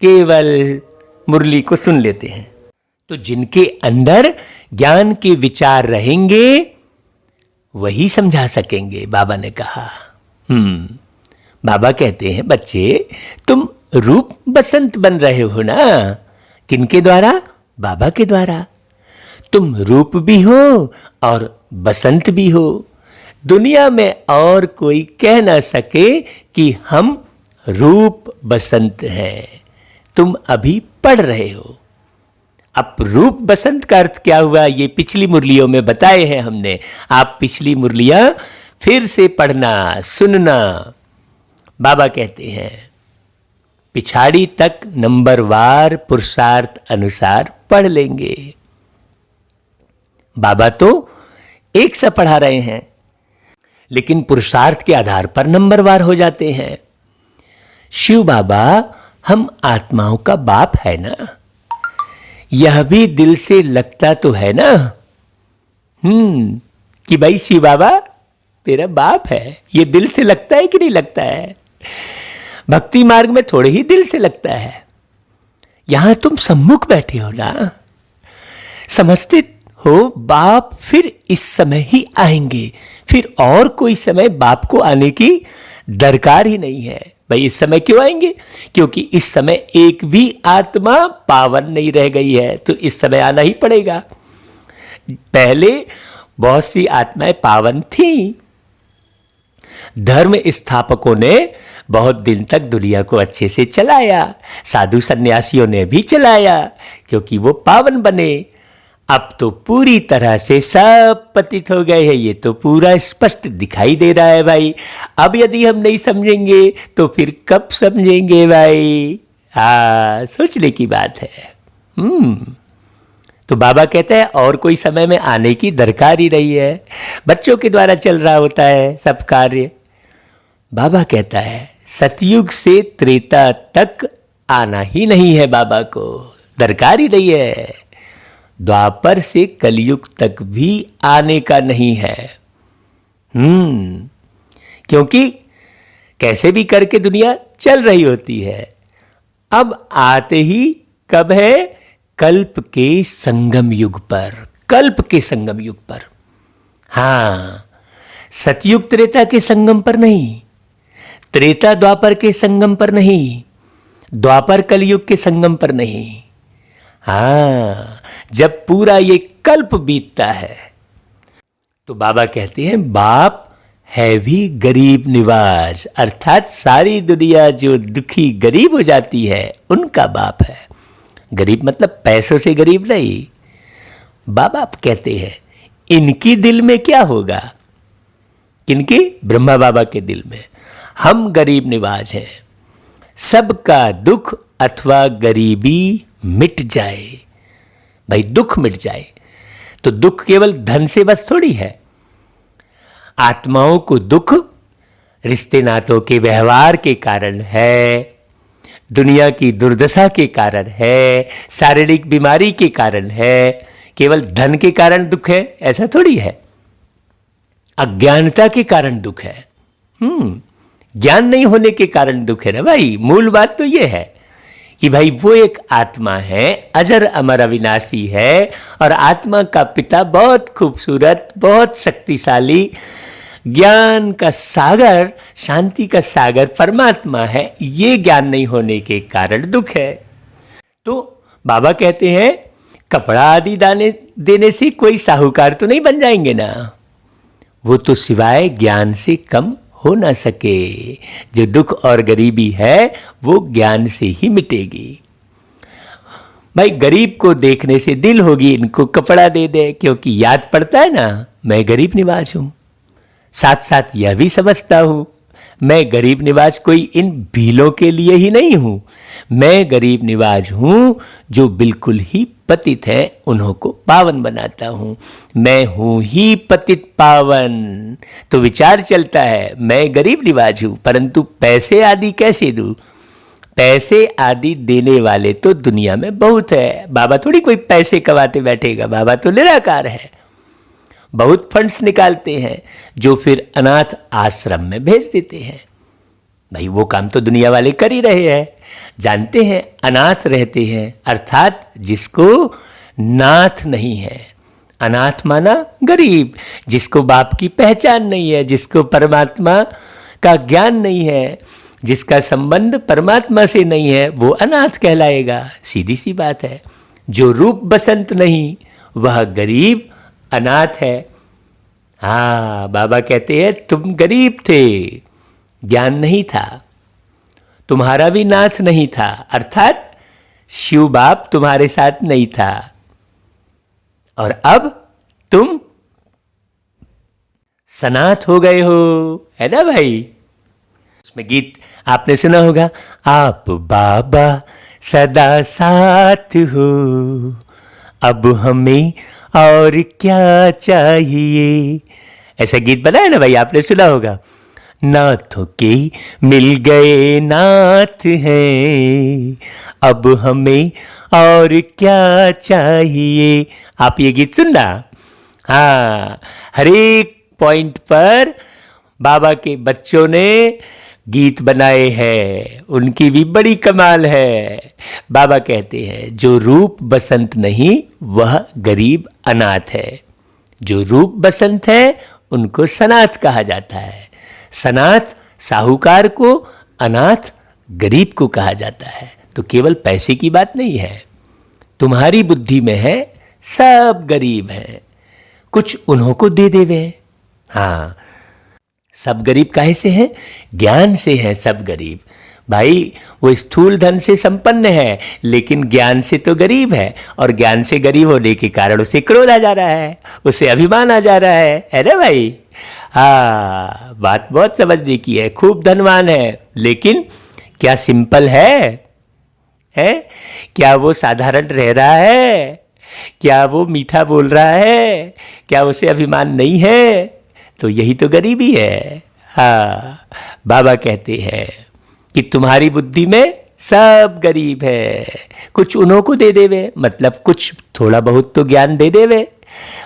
केवल मुरली को सुन लेते हैं। तो जिनके अंदर ज्ञान के विचार रहेंगे वही समझा सकेंगे, बाबा ने कहा। बाबा कहते हैं, बच्चे तुम रूप बसंत बन रहे हो ना। किनके द्वारा? बाबा के द्वारा। तुम रूप भी हो और बसंत भी हो। दुनिया में और कोई कह ना सके कि हम रूप बसंत हैं। तुम अभी पढ़ रहे हो। अब रूप बसंत का अर्थ क्या हुआ, ये पिछली मुरलियों में बताए हैं हमने। आप पिछली मुरलियां फिर से पढ़ना, सुनना। बाबा कहते हैं, पिछाड़ी तक नंबरवार पुरुषार्थ अनुसार पढ़ लेंगे। बाबा तो एक सा पढ़ा रहे हैं, लेकिन पुरुषार्थ के आधार पर नंबरवार हो जाते हैं। शिव बाबा हम आत्माओं का बाप है ना, यह भी दिल से लगता तो है ना कि भाई शिव बाबा तेरा बाप है। ये दिल से लगता है कि नहीं लगता है? भक्ति मार्ग में थोड़े ही दिल से लगता है। यहां तुम सम्मुख बैठे हो ना, समझते हो बाप फिर इस समय ही आएंगे, फिर और कोई समय बाप को आने की दरकार ही नहीं है। भाई इस समय क्यों आएंगे? क्योंकि इस समय एक भी आत्मा पावन नहीं रह गई है, तो इस समय आना ही पड़ेगा। पहले बहुत सी आत्माएं पावन थी। धर्म स्थापकों ने बहुत दिन तक दुनिया को अच्छे से चलाया, साधु सन्यासियों ने भी चलाया, क्योंकि वो पावन बने। अब तो पूरी तरह से सब पतित हो गए हैं, ये तो पूरा स्पष्ट दिखाई दे रहा है भाई। अब यदि हम नहीं समझेंगे तो फिर कब समझेंगे भाई? सोचने की बात है। तो बाबा कहते हैं और कोई समय में आने की दरकार ही नहीं है, बच्चों के द्वारा चल रहा होता है सब कार्य। बाबा कहता है सतयुग से त्रेता तक आना ही नहीं है, बाबा को दरकार ही नहीं है। द्वापर से कलयुग तक भी आने का नहीं है। क्योंकि कैसे भी करके दुनिया चल रही होती है। अब आते ही कब है? कल्प के संगम युग पर, कल्प के संगम युग पर। सतयुग त्रेता के संगम पर नहीं, त्रेता द्वापर के संगम पर नहीं, द्वापर कलयुग के संगम पर नहीं। जब पूरा ये कल्प बीतता है तो बाबा कहते हैं बाप है भी गरीब निवाज, अर्थात सारी दुनिया जो दुखी गरीब हो जाती है उनका बाप है। गरीब मतलब पैसों से गरीब नहीं। बाबा कहते हैं इनकी दिल में क्या होगा? किनकी? ब्रह्मा बाबा के दिल में। हम गरीब निवाज हैं, सबका दुख अथवा गरीबी मिट जाए। भाई दुख मिट जाए तो दुख केवल धन से बस थोड़ी है। आत्माओं को दुख रिश्ते नातों के व्यवहार के कारण है, दुनिया की दुर्दशा के कारण है, शारीरिक बीमारी के कारण है। केवल धन के कारण दुख है ऐसा थोड़ी है। अज्ञानता के कारण दुख है। ज्ञान नहीं होने के कारण दुख है ना भाई। मूल बात तो यह है कि भाई वो एक आत्मा है, अजर अमर अविनाशी है, और आत्मा का पिता बहुत खूबसूरत, बहुत शक्तिशाली, ज्ञान का सागर, शांति का सागर परमात्मा है। ये ज्ञान नहीं होने के कारण दुख है। तो बाबा कहते हैं कपड़ा आदि दाने देने से कोई साहूकार तो नहीं बन जाएंगे ना, वो तो सिवाय ज्ञान से कम हो ना सके। जो दुख और गरीबी है वो ज्ञान से ही मिटेगी। भाई गरीब को देखने से दिल होगी इनको कपड़ा दे दे, क्योंकि याद पड़ता है ना मैं गरीब निवाज हूं। साथ साथ यह भी समझता हूं मैं गरीब निवाज कोई इन भीलों के लिए ही नहीं हूं। मैं गरीब निवाज हूं जो बिल्कुल ही पतित है, उन्हों को पावन बनाता हूं। मैं हूं ही पतित पावन। तो विचार चलता है मैं गरीब निवाज हूं, परंतु पैसे आदि कैसे दूं? पैसे आदि देने वाले तो दुनिया में बहुत है। बाबा थोड़ी कोई पैसे कमाते बैठेगा, बाबा तो निराकार है। बहुत फंड्स निकालते हैं जो फिर अनाथ आश्रम में भेज देते हैं। भाई वो काम तो दुनिया वाले कर ही रहे हैं। जानते हैं अनाथ रहते हैं, अर्थात जिसको नाथ नहीं है। अनाथ माना गरीब, जिसको बाप की पहचान नहीं है, जिसको परमात्मा का ज्ञान नहीं है, जिसका संबंध परमात्मा से नहीं है, वो अनाथ कहलाएगा। सीधी सी बात है। जो रूप बसंत नहीं वह गरीब अनाथ है। हाँ, बाबा कहते हैं तुम गरीब थे, ज्ञान नहीं था, तुम्हारा भी नाथ नहीं था, अर्थात शिव बाप तुम्हारे साथ नहीं था, और अब तुम सनाथ हो गए हो, है ना भाई। उसमें गीत आपने सुना होगा, आप बाबा सदा साथ हो, अब हमें और क्या चाहिए। ऐसा गीत बना है ना भाई, आपने सुना होगा। नाथों के मिल गए नाथ हैं, अब हमें और क्या चाहिए। आप ये गीत सुनना। हाँ, हर एक पॉइंट पर बाबा के बच्चों ने गीत बनाए हैं, उनकी भी बड़ी कमाल है। बाबा कहते हैं जो रूप बसंत नहीं वह गरीब अनाथ है, जो रूप बसंत है उनको सनाथ कहा जाता है। सनाथ साहूकार को, अनाथ गरीब को कहा जाता है। तो केवल पैसे की बात नहीं है, तुम्हारी बुद्धि में है सब गरीब हैं, कुछ उन्हों को दे देवे। हाँ, सब गरीब काहे से हैं? ज्ञान से हैं सब गरीब। भाई वो स्थूल धन से संपन्न है लेकिन ज्ञान से तो गरीब है, और ज्ञान से गरीब होने के कारण उसे क्रोध आ जा रहा है, उसे अभिमान आ जा रहा है ना भाई। हाँ, बात बहुत समझने की है। खूब धनवान है लेकिन क्या सिंपल है? क्या वो साधारण रह रहा है? क्या वो मीठा बोल रहा है? क्या उसे अभिमान नहीं है? तो यही तो गरीबी है। हाँ, बाबा कहते हैं कि तुम्हारी बुद्धि में सब गरीब है, कुछ उन्हों को दे देवे, मतलब कुछ थोड़ा बहुत तो ज्ञान दे देवे।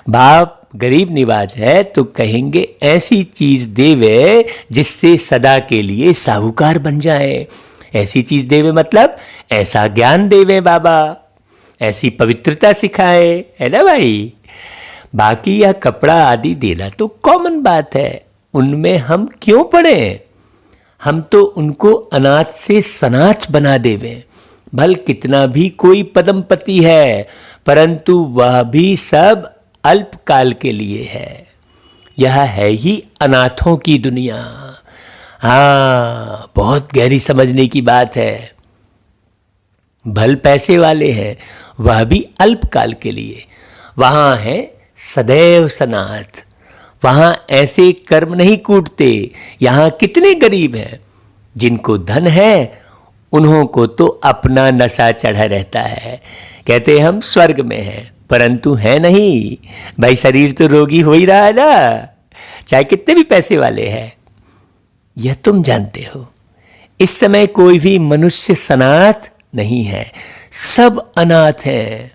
बाप गरीब निवाज है तो कहेंगे ऐसी चीज देवे जिससे सदा के लिए साहूकार बन जाए। ऐसी चीज देवे मतलब ऐसा ज्ञान देवे बाबा, ऐसी पवित्रता सिखाए, है ना भाई। बाकी यह कपड़ा आदि देना तो कॉमन बात है, उनमें हम क्यों पड़े? हम तो उनको अनाथ से सनाथ बना देवे। भल कितना भी कोई पदमपति है परंतु वह भी सब अल्पकाल के लिए है। यह है ही अनाथों की दुनिया। हाँ, बहुत गहरी समझने की बात है। भल पैसे वाले हैं वह भी अल्पकाल के लिए, वहां है सदैव सनाथ, वहां ऐसे कर्म नहीं कूटते। यहां कितने गरीब हैं, जिनको धन है उन्हों को तो अपना नशा चढ़ा रहता है, कहते हम स्वर्ग में हैं परंतु है नहीं भाई। शरीर तो रोगी हो ही रहा है ना, चाहे कितने भी पैसे वाले हैं। यह तुम जानते हो। इस समय कोई भी मनुष्य सनाथ नहीं है, सब अनाथ हैं।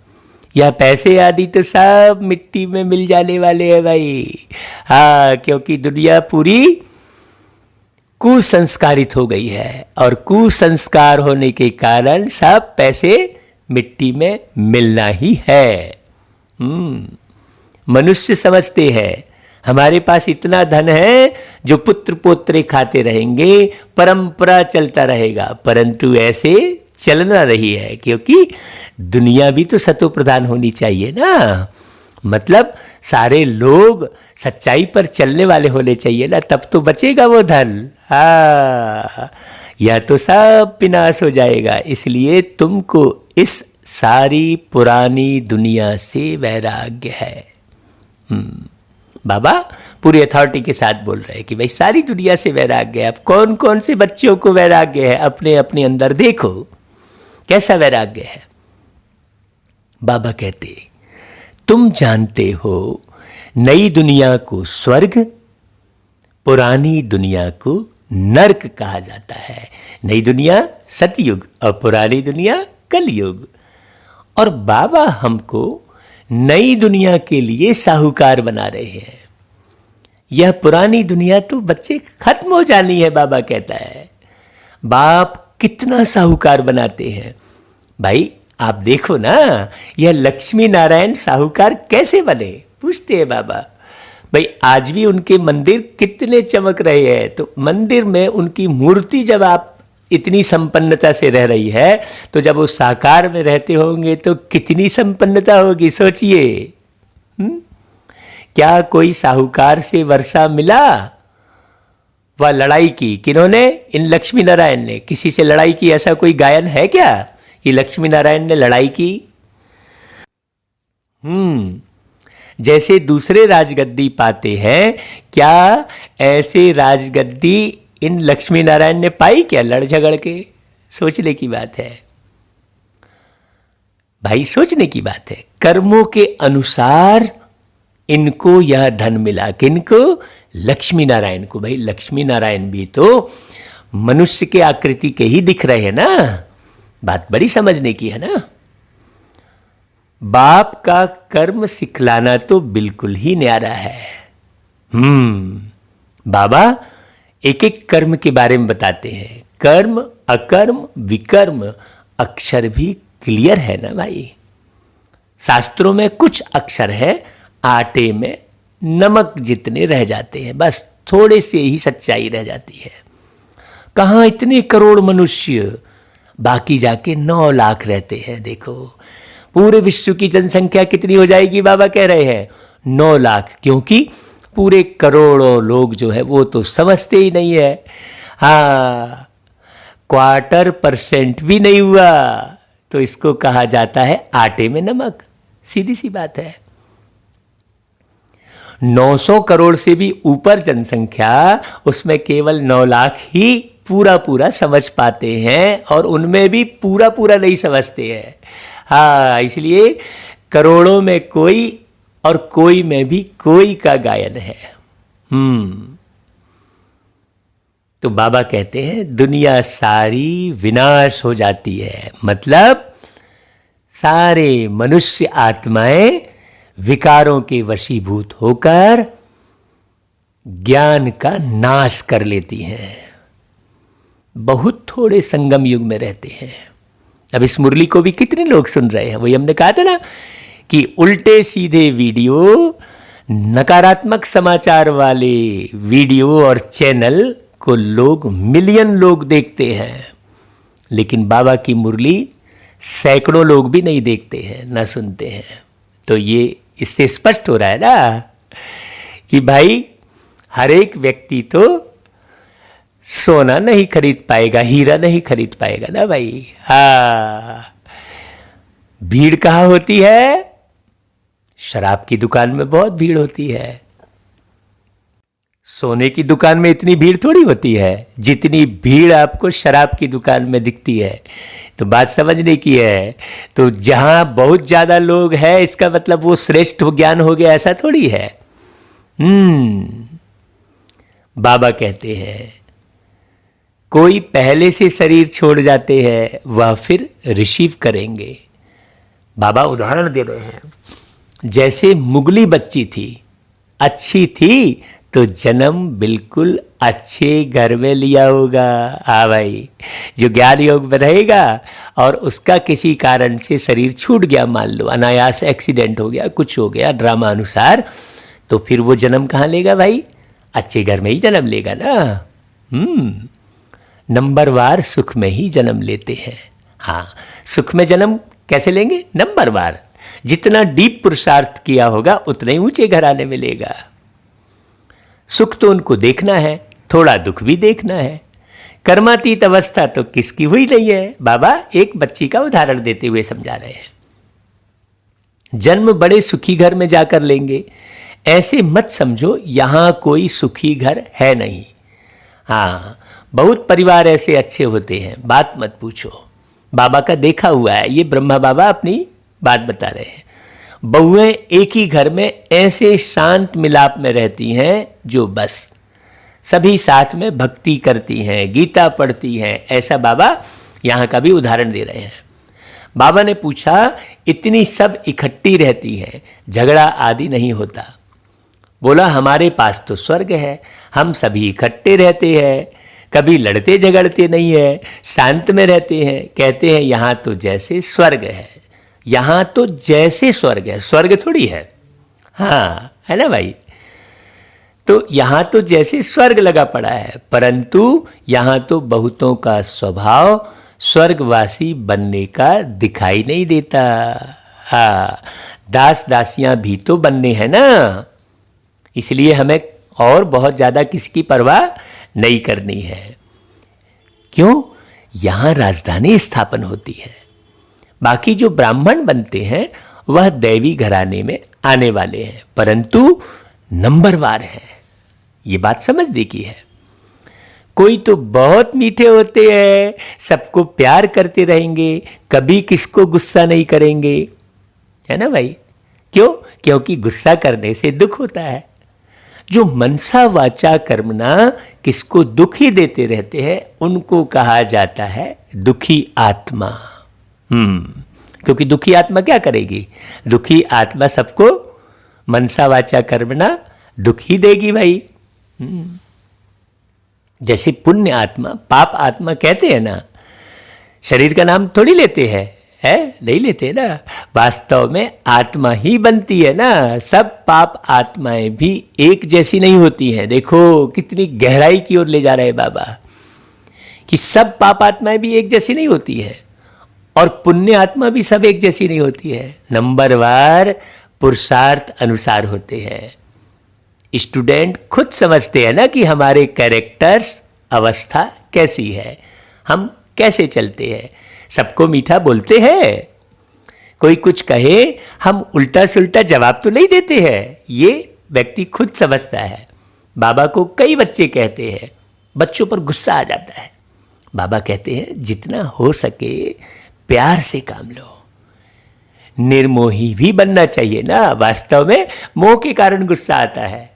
या पैसे आदि तो सब मिट्टी में मिल जाने वाले हैं भाई। हाँ, क्योंकि दुनिया पूरी कुसंस्कारित हो गई है, और कुसंस्कार होने के कारण सब पैसे मिट्टी में मिलना ही है। मनुष्य समझते हैं हमारे पास इतना धन है जो पुत्र पोत्रे खाते रहेंगे, परंपरा चलता रहेगा, परंतु ऐसे चलना रही है क्योंकि दुनिया भी तो सतो प्रधान होनी चाहिए ना। मतलब सारे लोग सच्चाई पर चलने वाले होने चाहिए ना, तब तो बचेगा वो धन। हाँ, या तो सब विनाश हो जाएगा। इसलिए तुमको इस सारी पुरानी दुनिया से वैराग्य है। बाबा पूरी अथॉरिटी के साथ बोल रहे हैं कि भाई सारी दुनिया से वैराग्य है। अब कौन कौन से बच्चों को वैराग्य है, अपने अपने अंदर देखो कैसा वैराग्य है। बाबा कहते तुम जानते हो नई दुनिया को स्वर्ग, पुरानी दुनिया को नरक कहा जाता है। नई दुनिया सतयुग और पुरानी दुनिया कलयुग। और बाबा हमको नई दुनिया के लिए साहूकार बना रहे हैं। यह पुरानी दुनिया तो बच्चे खत्म हो जानी है, बाबा कहता है। बाप कितना साहूकार बनाते हैं भाई। आप देखो ना, यह लक्ष्मी नारायण साहूकार कैसे बने। पूछते हैं बाबा, भाई आज भी उनके मंदिर कितने चमक रहे हैं, तो मंदिर में उनकी मूर्ति जब आप इतनी संपन्नता से रह रही है, तो जब वो साकार में रहते होंगे तो कितनी संपन्नता होगी, सोचिए। क्या कोई साहूकार से वर्षा मिला? वह लड़ाई की किन्होंने? इन लक्ष्मी नारायण ने। किसी से लड़ाई की ऐसा कोई गायन है क्या कि लक्ष्मी नारायण ने लड़ाई की? जैसे दूसरे राजगद्दी पाते हैं, क्या ऐसे राजगद्दी इन लक्ष्मी नारायण ने पाई क्या लड़ झगड़ के? सोचने की बात है भाई, सोचने की बात है। कर्मों के अनुसार इनको यह धन मिला। किनको? लक्ष्मी नारायण को। भाई लक्ष्मी नारायण भी तो मनुष्य के आकृति के ही दिख रहे हैं ना। बात बड़ी समझने की है ना। बाप का कर्म सिखलाना तो बिल्कुल ही न्यारा है। बाबा एक एक कर्म के बारे में बताते हैं। कर्म, अकर्म, विकर्म, अक्षर भी क्लियर है ना भाई। शास्त्रों में कुछ अक्षर है, आटे में नमक जितने रह जाते हैं, बस थोड़े से ही सच्चाई रह जाती है। कहाँ इतने करोड़ मनुष्य, बाकी जाके 9 लाख रहते हैं। देखो पूरे विश्व की जनसंख्या कितनी हो जाएगी? बाबा कह रहे हैं 9 लाख, क्योंकि पूरे करोड़ों लोग जो है वो तो समझते ही नहीं है। हाँ, 0.25% भी नहीं हुआ तो इसको कहा जाता है आटे में नमक। सीधी सी बात है। 900 करोड़ से भी ऊपर जनसंख्या, उसमें केवल 9 लाख ही पूरा पूरा समझ पाते हैं, और उनमें भी पूरा पूरा नहीं समझते हैं। हाँ, इसलिए करोड़ों में कोई और कोई में भी कोई का गायन है। तो बाबा कहते हैं दुनिया सारी विनाश हो जाती है, मतलब सारे मनुष्य आत्माएं विकारों के वशीभूत होकर ज्ञान का नाश कर लेती हैं। बहुत थोड़े संगम युग में रहते हैं। अब इस मुरली को भी कितने लोग सुन रहे हैं? वही हमने कहा था ना कि उल्टे सीधे वीडियो, नकारात्मक समाचार वाले वीडियो और चैनल को मिलियन लोग देखते हैं, लेकिन बाबा की मुरली सैकड़ों लोग भी नहीं देखते हैं, ना सुनते हैं। तो ये इससे स्पष्ट हो रहा है ना कि भाई हर एक व्यक्ति तो सोना नहीं खरीद पाएगा, हीरा नहीं खरीद पाएगा ना भाई। हाँ, भीड़ कहाँ होती है? शराब की दुकान में बहुत भीड़ होती है। सोने की दुकान में इतनी भीड़ थोड़ी होती है जितनी भीड़ आपको शराब की दुकान में दिखती है। तो बात समझने की है। तो जहां बहुत ज्यादा लोग हैं, इसका मतलब वो श्रेष्ठ ज्ञान हो गया, ऐसा थोड़ी है। बाबा कहते हैं कोई पहले से शरीर छोड़ जाते हैं, वह फिर रिसीव करेंगे। बाबा उदाहरण दे रहे हैं, जैसे मुगली बच्ची थी, अच्छी थी तो जन्म बिल्कुल अच्छे घर में लिया होगा। हाँ भाई, जो ज्ञान योग में रहेगा और उसका किसी कारण से शरीर छूट गया, मान लो अनायास एक्सीडेंट हो गया, कुछ हो गया ड्रामा अनुसार, तो फिर वो जन्म कहाँ लेगा भाई? अच्छे घर में ही जन्म लेगा ना। नंबरवार सुख में ही जन्म लेते हैं। हाँ, सुख में जन्म कैसे लेंगे? नंबरवार। जितना डीप पुरुषार्थ किया होगा उतने ही ऊंचे घराने में मिलेगा। सुख तो उनको देखना है, थोड़ा दुख भी देखना है। कर्मातीत अवस्था तो किसकी हुई नहीं है। बाबा एक बच्ची का उदाहरण देते हुए समझा रहे हैं। जन्म बड़े सुखी घर में जाकर लेंगे, ऐसे मत समझो यहां कोई सुखी घर है नहीं। हाँ, बहुत परिवार ऐसे अच्छे होते हैं, बात मत पूछो। बाबा का देखा हुआ है, ये ब्रह्मा बाबा अपनी बात बता रहे हैं। बहुएं एक ही घर में ऐसे शांत मिलाप में रहती हैं जो बस सभी साथ में भक्ति करती हैं, गीता पढ़ती हैं। ऐसा बाबा यहाँ का भी उदाहरण दे रहे हैं। बाबा ने पूछा, इतनी सब इकट्ठी रहती हैं, झगड़ा आदि नहीं होता? बोला, हमारे पास तो स्वर्ग है, हम सभी इकट्ठे रहते हैं, कभी लड़ते झगड़ते नहीं है, शांत में रहते हैं। कहते हैं यहाँ तो जैसे स्वर्ग है। यहाँ तो जैसे स्वर्ग है, स्वर्ग थोड़ी है। हाँ, है ना भाई। तो यहां तो जैसे स्वर्ग लगा पड़ा है, परंतु यहां तो बहुतों का स्वभाव स्वर्गवासी बनने का दिखाई नहीं देता। हाँ, दास दासियां भी तो बनने हैं ना, इसलिए हमें और बहुत ज्यादा किसकी परवाह नहीं करनी है। क्यों? यहां राजधानी स्थापन होती है। बाकी जो ब्राह्मण बनते हैं वह दैवी घराने में आने वाले हैं, परंतु नंबरवार हैं। ये बात समझने की है। कोई तो बहुत मीठे होते हैं, सबको प्यार करते रहेंगे, कभी किसको गुस्सा नहीं करेंगे, है ना भाई। क्यों? क्योंकि गुस्सा करने से दुख होता है। जो मनसा वाचा कर्मणा किसको दुख ही देते रहते हैं उनको कहा जाता है दुखी आत्मा। क्योंकि दुखी आत्मा क्या करेगी? दुखी आत्मा सबको मनसा वाचा कर्मणा दुख ही देगी भाई। जैसे पुण्य आत्मा, पाप आत्मा कहते हैं ना, शरीर का नाम थोड़ी लेते हैं, है नहीं लेते ना। वास्तव में आत्मा ही बनती है ना। सब पाप आत्माएं भी एक जैसी नहीं होती हैं। देखो कितनी गहराई की ओर ले जा रहे हैं बाबा, कि सब पाप आत्माएं भी एक जैसी नहीं होती है और पुण्य आत्मा भी सब एक जैसी नहीं होती है। नंबरवार पुरुषार्थ अनुसार होते हैं। स्टूडेंट खुद समझते हैं ना कि हमारे कैरेक्टर्स अवस्था कैसी है, हम कैसे चलते हैं। सबको मीठा बोलते हैं, कोई कुछ कहे हम उल्टा सुल्टा जवाब तो नहीं देते हैं। ये व्यक्ति खुद समझता है। बाबा को कई बच्चे कहते हैं, बच्चों पर गुस्सा आ जाता है। बाबा कहते हैं जितना हो सके प्यार से काम लो। निर्मोही भी बनना चाहिए ना। वास्तव में मोह के कारण गुस्सा आता है।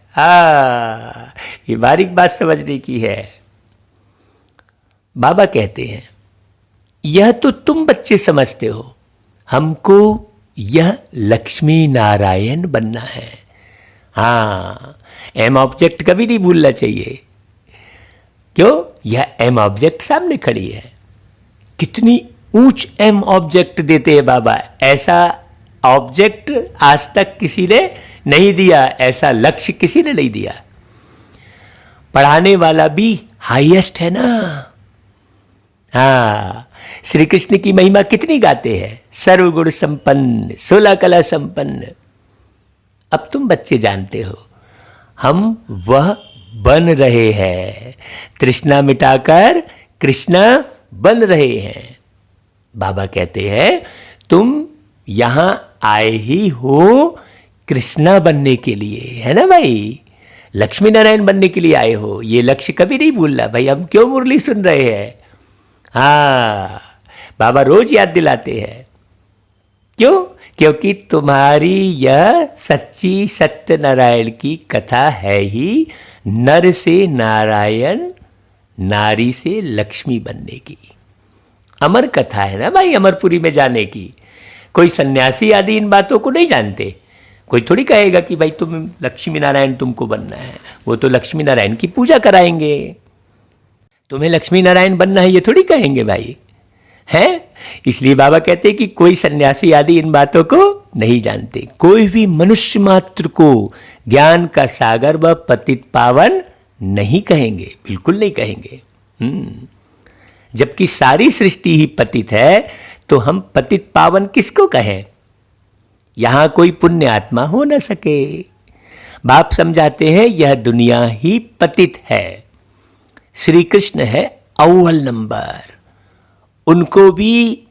ये बारीक बात समझने की है। बाबा कहते हैं यह तो तुम बच्चे समझते हो, हमको यह लक्ष्मी नारायण बनना है। हाँ, एम ऑब्जेक्ट कभी नहीं भूलना चाहिए। क्यों? यह एम ऑब्जेक्ट सामने खड़ी है। कितनी ऊंच एम ऑब्जेक्ट देते हैं बाबा। ऐसा ऑब्जेक्ट आज तक किसी ने नहीं दिया, ऐसा लक्ष्य किसी ने नहीं दिया। पढ़ाने वाला भी हाईएस्ट है ना। हाँ, श्री कृष्ण की महिमा कितनी गाते हैं, सर्वगुण संपन्न, 16 कला संपन्न। अब तुम बच्चे जानते हो हम वह बन रहे हैं। तृष्णा मिटाकर कृष्णा बन रहे हैं। बाबा कहते हैं तुम यहां आए ही हो कृष्णा बनने के लिए, है ना भाई। लक्ष्मी नारायण बनने के लिए आए हो, ये लक्ष्य कभी नहीं भूलना भाई। हम क्यों मुरली सुन रहे हैं? हाँ, बाबा रोज याद दिलाते हैं। क्यों? क्योंकि तुम्हारी यह सच्ची सत्यनारायण की कथा है ही नर से नारायण, नारी से लक्ष्मी बनने की। अमर कथा है ना भाई, अमरपुरी में जाने की। कोई सन्यासी आदि इन बातों को नहीं जानते। कोई थोड़ी कहेगा कि भाई तुम लक्ष्मी नारायण तुमको बनना है। वो तो लक्ष्मी नारायण की पूजा कराएंगे। तुम्हें लक्ष्मी नारायण बनना है ये थोड़ी कहेंगे भाई, है। इसलिए बाबा कहते हैं कि कोई सन्यासी आदि इन बातों को नहीं जानते। कोई भी मनुष्य मात्र को ज्ञान का सागर व पतित पावन नहीं कहेंगे, बिल्कुल नहीं कहेंगे। जबकि सारी सृष्टि ही पतित है, तो हम पतित पावन किसको कहें? यहां कोई पुण्य आत्मा हो न सके। बाप समझाते हैं यह दुनिया ही पतित है। श्री कृष्ण है अव्वल नंबर। उनको भी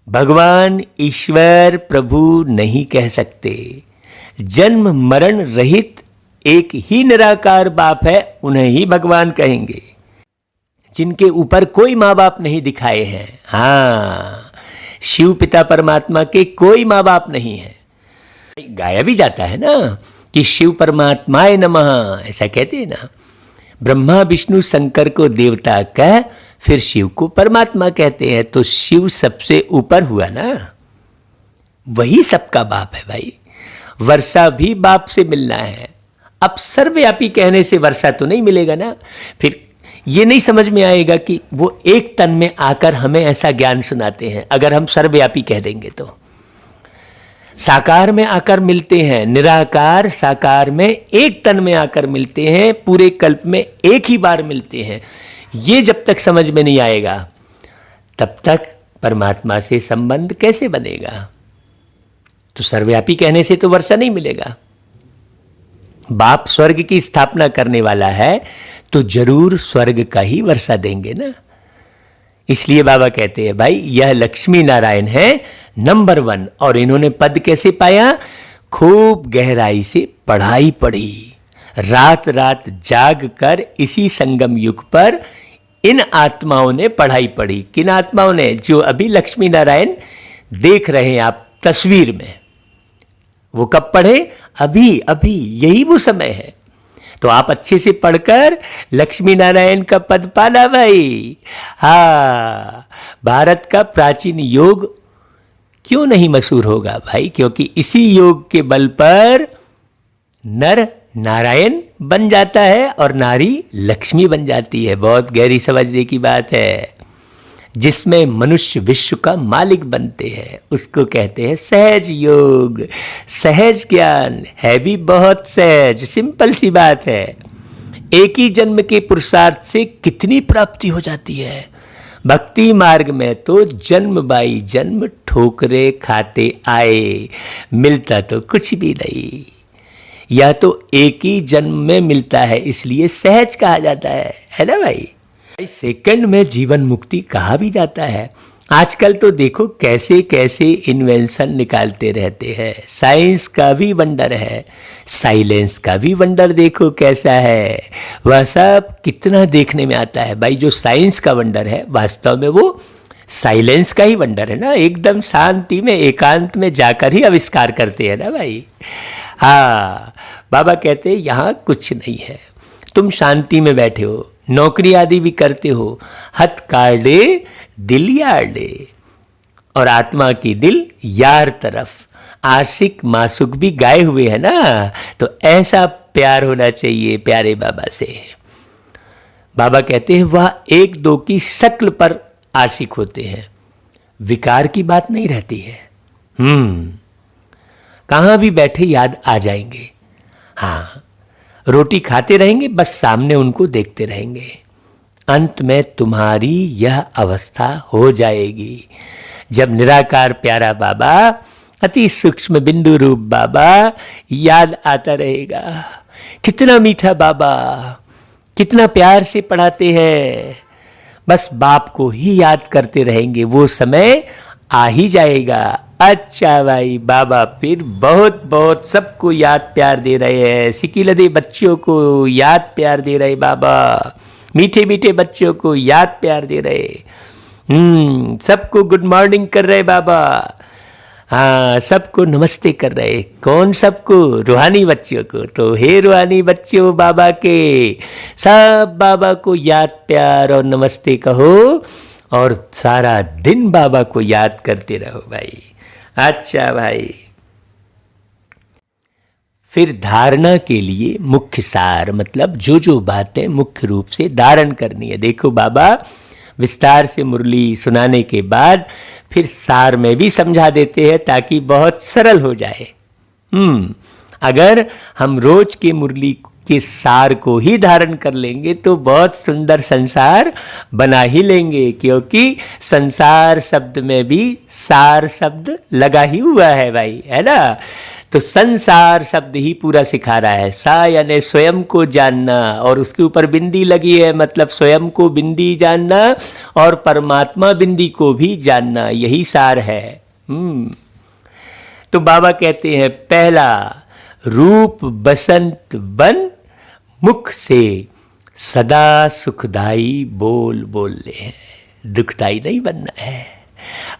भगवान ईश्वर प्रभु नहीं कह सकते। जन्म मरण रहित एक ही निराकार बाप है, उन्हें ही भगवान कहेंगे। जिनके ऊपर कोई माँ बाप नहीं दिखाए हैं। हाँ, शिव पिता परमात्मा के कोई माँ बाप नहीं है। गाया भी जाता है ना कि शिव परमात्माय नमः, ऐसा कहते हैं ना। ब्रह्मा विष्णु शंकर को देवता कह, फिर शिव को परमात्मा कहते हैं। तो शिव सबसे ऊपर हुआ ना, वही सबका बाप है भाई। वर्षा भी बाप से मिलना है। अब सर्वव्यापी कहने से वर्षा तो नहीं मिलेगा ना। फिर ये नहीं समझ में आएगा कि वो एक तन में आकर हमें ऐसा ज्ञान सुनाते हैं, अगर हम सर्वव्यापी कह देंगे साकार में आकर मिलते हैं, निराकार साकार में एक तन में आकर मिलते हैं, पूरे कल्प में एक ही बार मिलते हैं। ये जब तक समझ में नहीं आएगा तब तक परमात्मा से संबंध कैसे बनेगा? तो सर्वव्यापी कहने से तो वर्षा नहीं मिलेगा। बाप स्वर्ग की स्थापना करने वाला है तो जरूर स्वर्ग का ही वर्षा देंगे ना। इसलिए बाबा कहते हैं भाई यह लक्ष्मी नारायण है नंबर 1। और इन्होंने पद कैसे पाया? खूब गहराई से पढ़ाई पढ़ी, रात रात जाग कर इसी संगम युग पर इन आत्माओं ने पढ़ाई पढ़ी। किन आत्माओं ने? जो अभी लक्ष्मी नारायण देख रहे हैं आप तस्वीर में। वो कब पढ़े? अभी अभी, यही वो समय है। तो आप अच्छे से पढ़कर लक्ष्मी नारायण का पद पाना भाई। हाँ, भारत का प्राचीन योग क्यों नहीं मशहूर होगा भाई? क्योंकि इसी योग के बल पर नर नारायण बन जाता है और नारी लक्ष्मी बन जाती है। बहुत गहरी समझने की बात है। जिसमें मनुष्य विश्व का मालिक बनते हैं उसको कहते हैं सहज योग। सहज ज्ञान है भी बहुत सहज, सिंपल सी बात है। एक ही जन्म के पुरुषार्थ से कितनी प्राप्ति हो जाती है। भक्ति मार्ग में तो जन्म बाई जन्म ठोकरे खाते आए, मिलता तो कुछ भी नहीं। यह तो एक ही जन्म में मिलता है, इसलिए सहज कहा जाता है ना भाई। सेकंड में जीवन मुक्ति कहा भी जाता है। आजकल तो देखो कैसे कैसे इन्वेंशन निकालते रहते हैं। साइंस का भी वंडर है, साइलेंस का भी वंडर देखो कैसा है। वह सब कितना देखने में आता है भाई। जो साइंस का वंडर है वास्तव में वो साइलेंस का ही वंडर है ना। एकदम शांति में एकांत में जाकर ही आविष्कार करते हैं ना भाई। हाँ, बाबा कहते हैं यहाँ कुछ नहीं है, तुम शांति में बैठे हो, नौकरी आदि भी करते हो, हथ काढ़े दिल यार ले, और आत्मा की दिल यार तरफ। आशिक मासुक भी गाए हुए हैं ना। तो ऐसा प्यार होना चाहिए प्यारे बाबा से। बाबा कहते हैं वह एक दो की शक्ल पर आशिक होते हैं, विकार की बात नहीं रहती है। कहाँ भी बैठे याद आ जाएंगे। हाँ, रोटी खाते रहेंगे, बस सामने उनको देखते रहेंगे। अंत में तुम्हारी यह अवस्था हो जाएगी जब निराकार प्यारा बाबा, अति सूक्ष्म बिंदु रूप बाबा याद आता रहेगा। कितना मीठा बाबा, कितना प्यार से पढ़ाते हैं। बस बाप को ही याद करते रहेंगे, वो समय आ ही जाएगा। अच्छा भाई, बाबा फिर बहुत बहुत सबको याद प्यार दे रहे हैं। सिकिलदे बच्चों को याद प्यार दे रहे बाबा, मीठे मीठे बच्चों को याद प्यार दे रहे। सबको गुड मॉर्निंग कर रहे बाबा। हाँ, सबको नमस्ते कर रहे। कौन सबको? रूहानी बच्चों को। तो हे रूहानी बच्चों बाबा के, सब बाबा को याद प्यार और नमस्ते कहो और सारा दिन बाबा को याद करते रहो भाई। अच्छा भाई, फिर धारणा के लिए मुख्य सार, मतलब जो जो बातें मुख्य रूप से धारण करनी है। देखो बाबा विस्तार से मुरली सुनाने के बाद फिर सार में भी समझा देते हैं ताकि बहुत सरल हो जाए। अगर हम रोज के मुरली के सार को ही धारण कर लेंगे तो बहुत सुंदर संसार बना ही लेंगे, क्योंकि संसार शब्द में भी सार शब्द लगा ही हुआ है भाई, है ना। तो संसार शब्द ही पूरा सिखा रहा है। सा यानी स्वयं को जानना, और उसके ऊपर बिंदी लगी है, मतलब स्वयं को बिंदी जानना और परमात्मा बिंदी को भी जानना, यही सार है। तो बाबा कहते हैं पहला, रूप बसंत बन मुख से सदा सुखदाई बोल बोलने हैं। दुखदाई नहीं बनना है।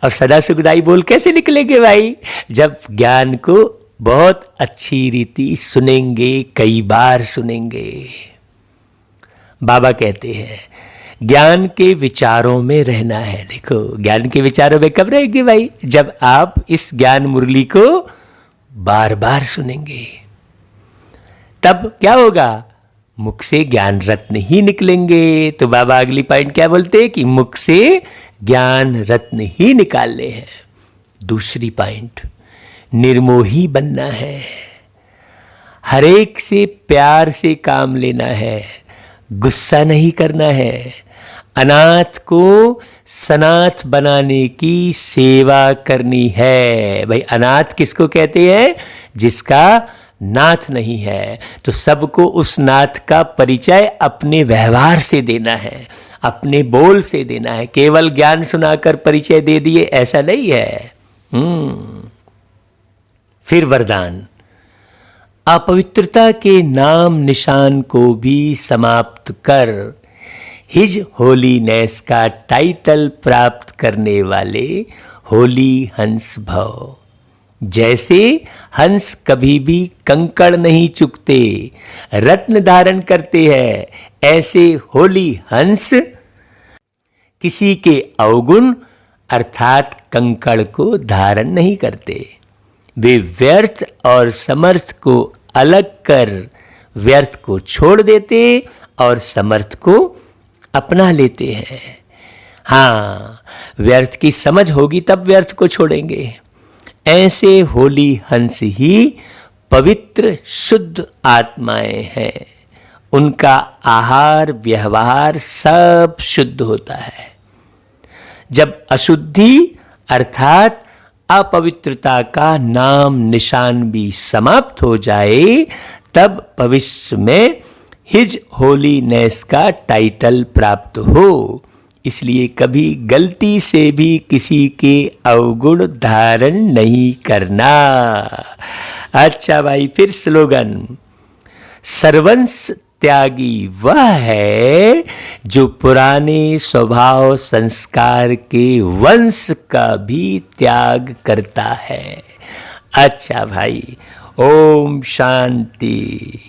और सदा सुखदाई बोल कैसे निकलेंगे भाई? जब ज्ञान को बहुत अच्छी रीति सुनेंगे, कई बार सुनेंगे। बाबा कहते हैं ज्ञान के विचारों में रहना है। देखो ज्ञान के विचारों में कब रहेंगे भाई? जब आप इस ज्ञान मुरली को बार बार सुनेंगे। तब क्या होगा? मुख से ज्ञान रत्न ही निकलेंगे। तो बाबा अगली पॉइंट क्या बोलते हैं कि मुख से ज्ञान रत्न ही निकालने हैं। दूसरी पॉइंट, निर्मोही बनना है, हरेक से प्यार से काम लेना है, गुस्सा नहीं करना है, अनाथ को सनाथ बनाने की सेवा करनी है। भाई अनाथ किसको कहते हैं? जिसका नाथ नहीं है। तो सबको उस नाथ का परिचय अपने व्यवहार से देना है, अपने बोल से देना है। केवल ज्ञान सुनाकर परिचय दे दिए ऐसा नहीं है। फिर वरदान, अपवित्रता के नाम निशान को भी समाप्त कर हिज होलीनेस का टाइटल प्राप्त करने वाले होली हंस भव। जैसे हंस कभी भी कंकड़ नहीं चुकते, रत्न धारण करते हैं, ऐसे होली हंस किसी के अवगुण अर्थात कंकड़ को धारण नहीं करते। वे व्यर्थ और समर्थ को अलग कर व्यर्थ को छोड़ देते और समर्थ को अपना लेते हैं। हाँ, व्यर्थ की समझ होगी तब व्यर्थ को छोड़ेंगे। ऐसे होली हंस ही पवित्र शुद्ध आत्माएं हैं। उनका आहार व्यवहार सब शुद्ध होता है। जब अशुद्धि अर्थात अपवित्रता का नाम निशान भी समाप्त हो जाए, तब भविष्य में हिज होलीनेस का टाइटल प्राप्त हो। इसलिए कभी गलती से भी किसी के अवगुण धारण नहीं करना। अच्छा भाई, फिर स्लोगन, सर्वंस त्यागी वह है जो पुराने स्वभाव संस्कार के वंश का भी त्याग करता है। अच्छा भाई, ओम शांति।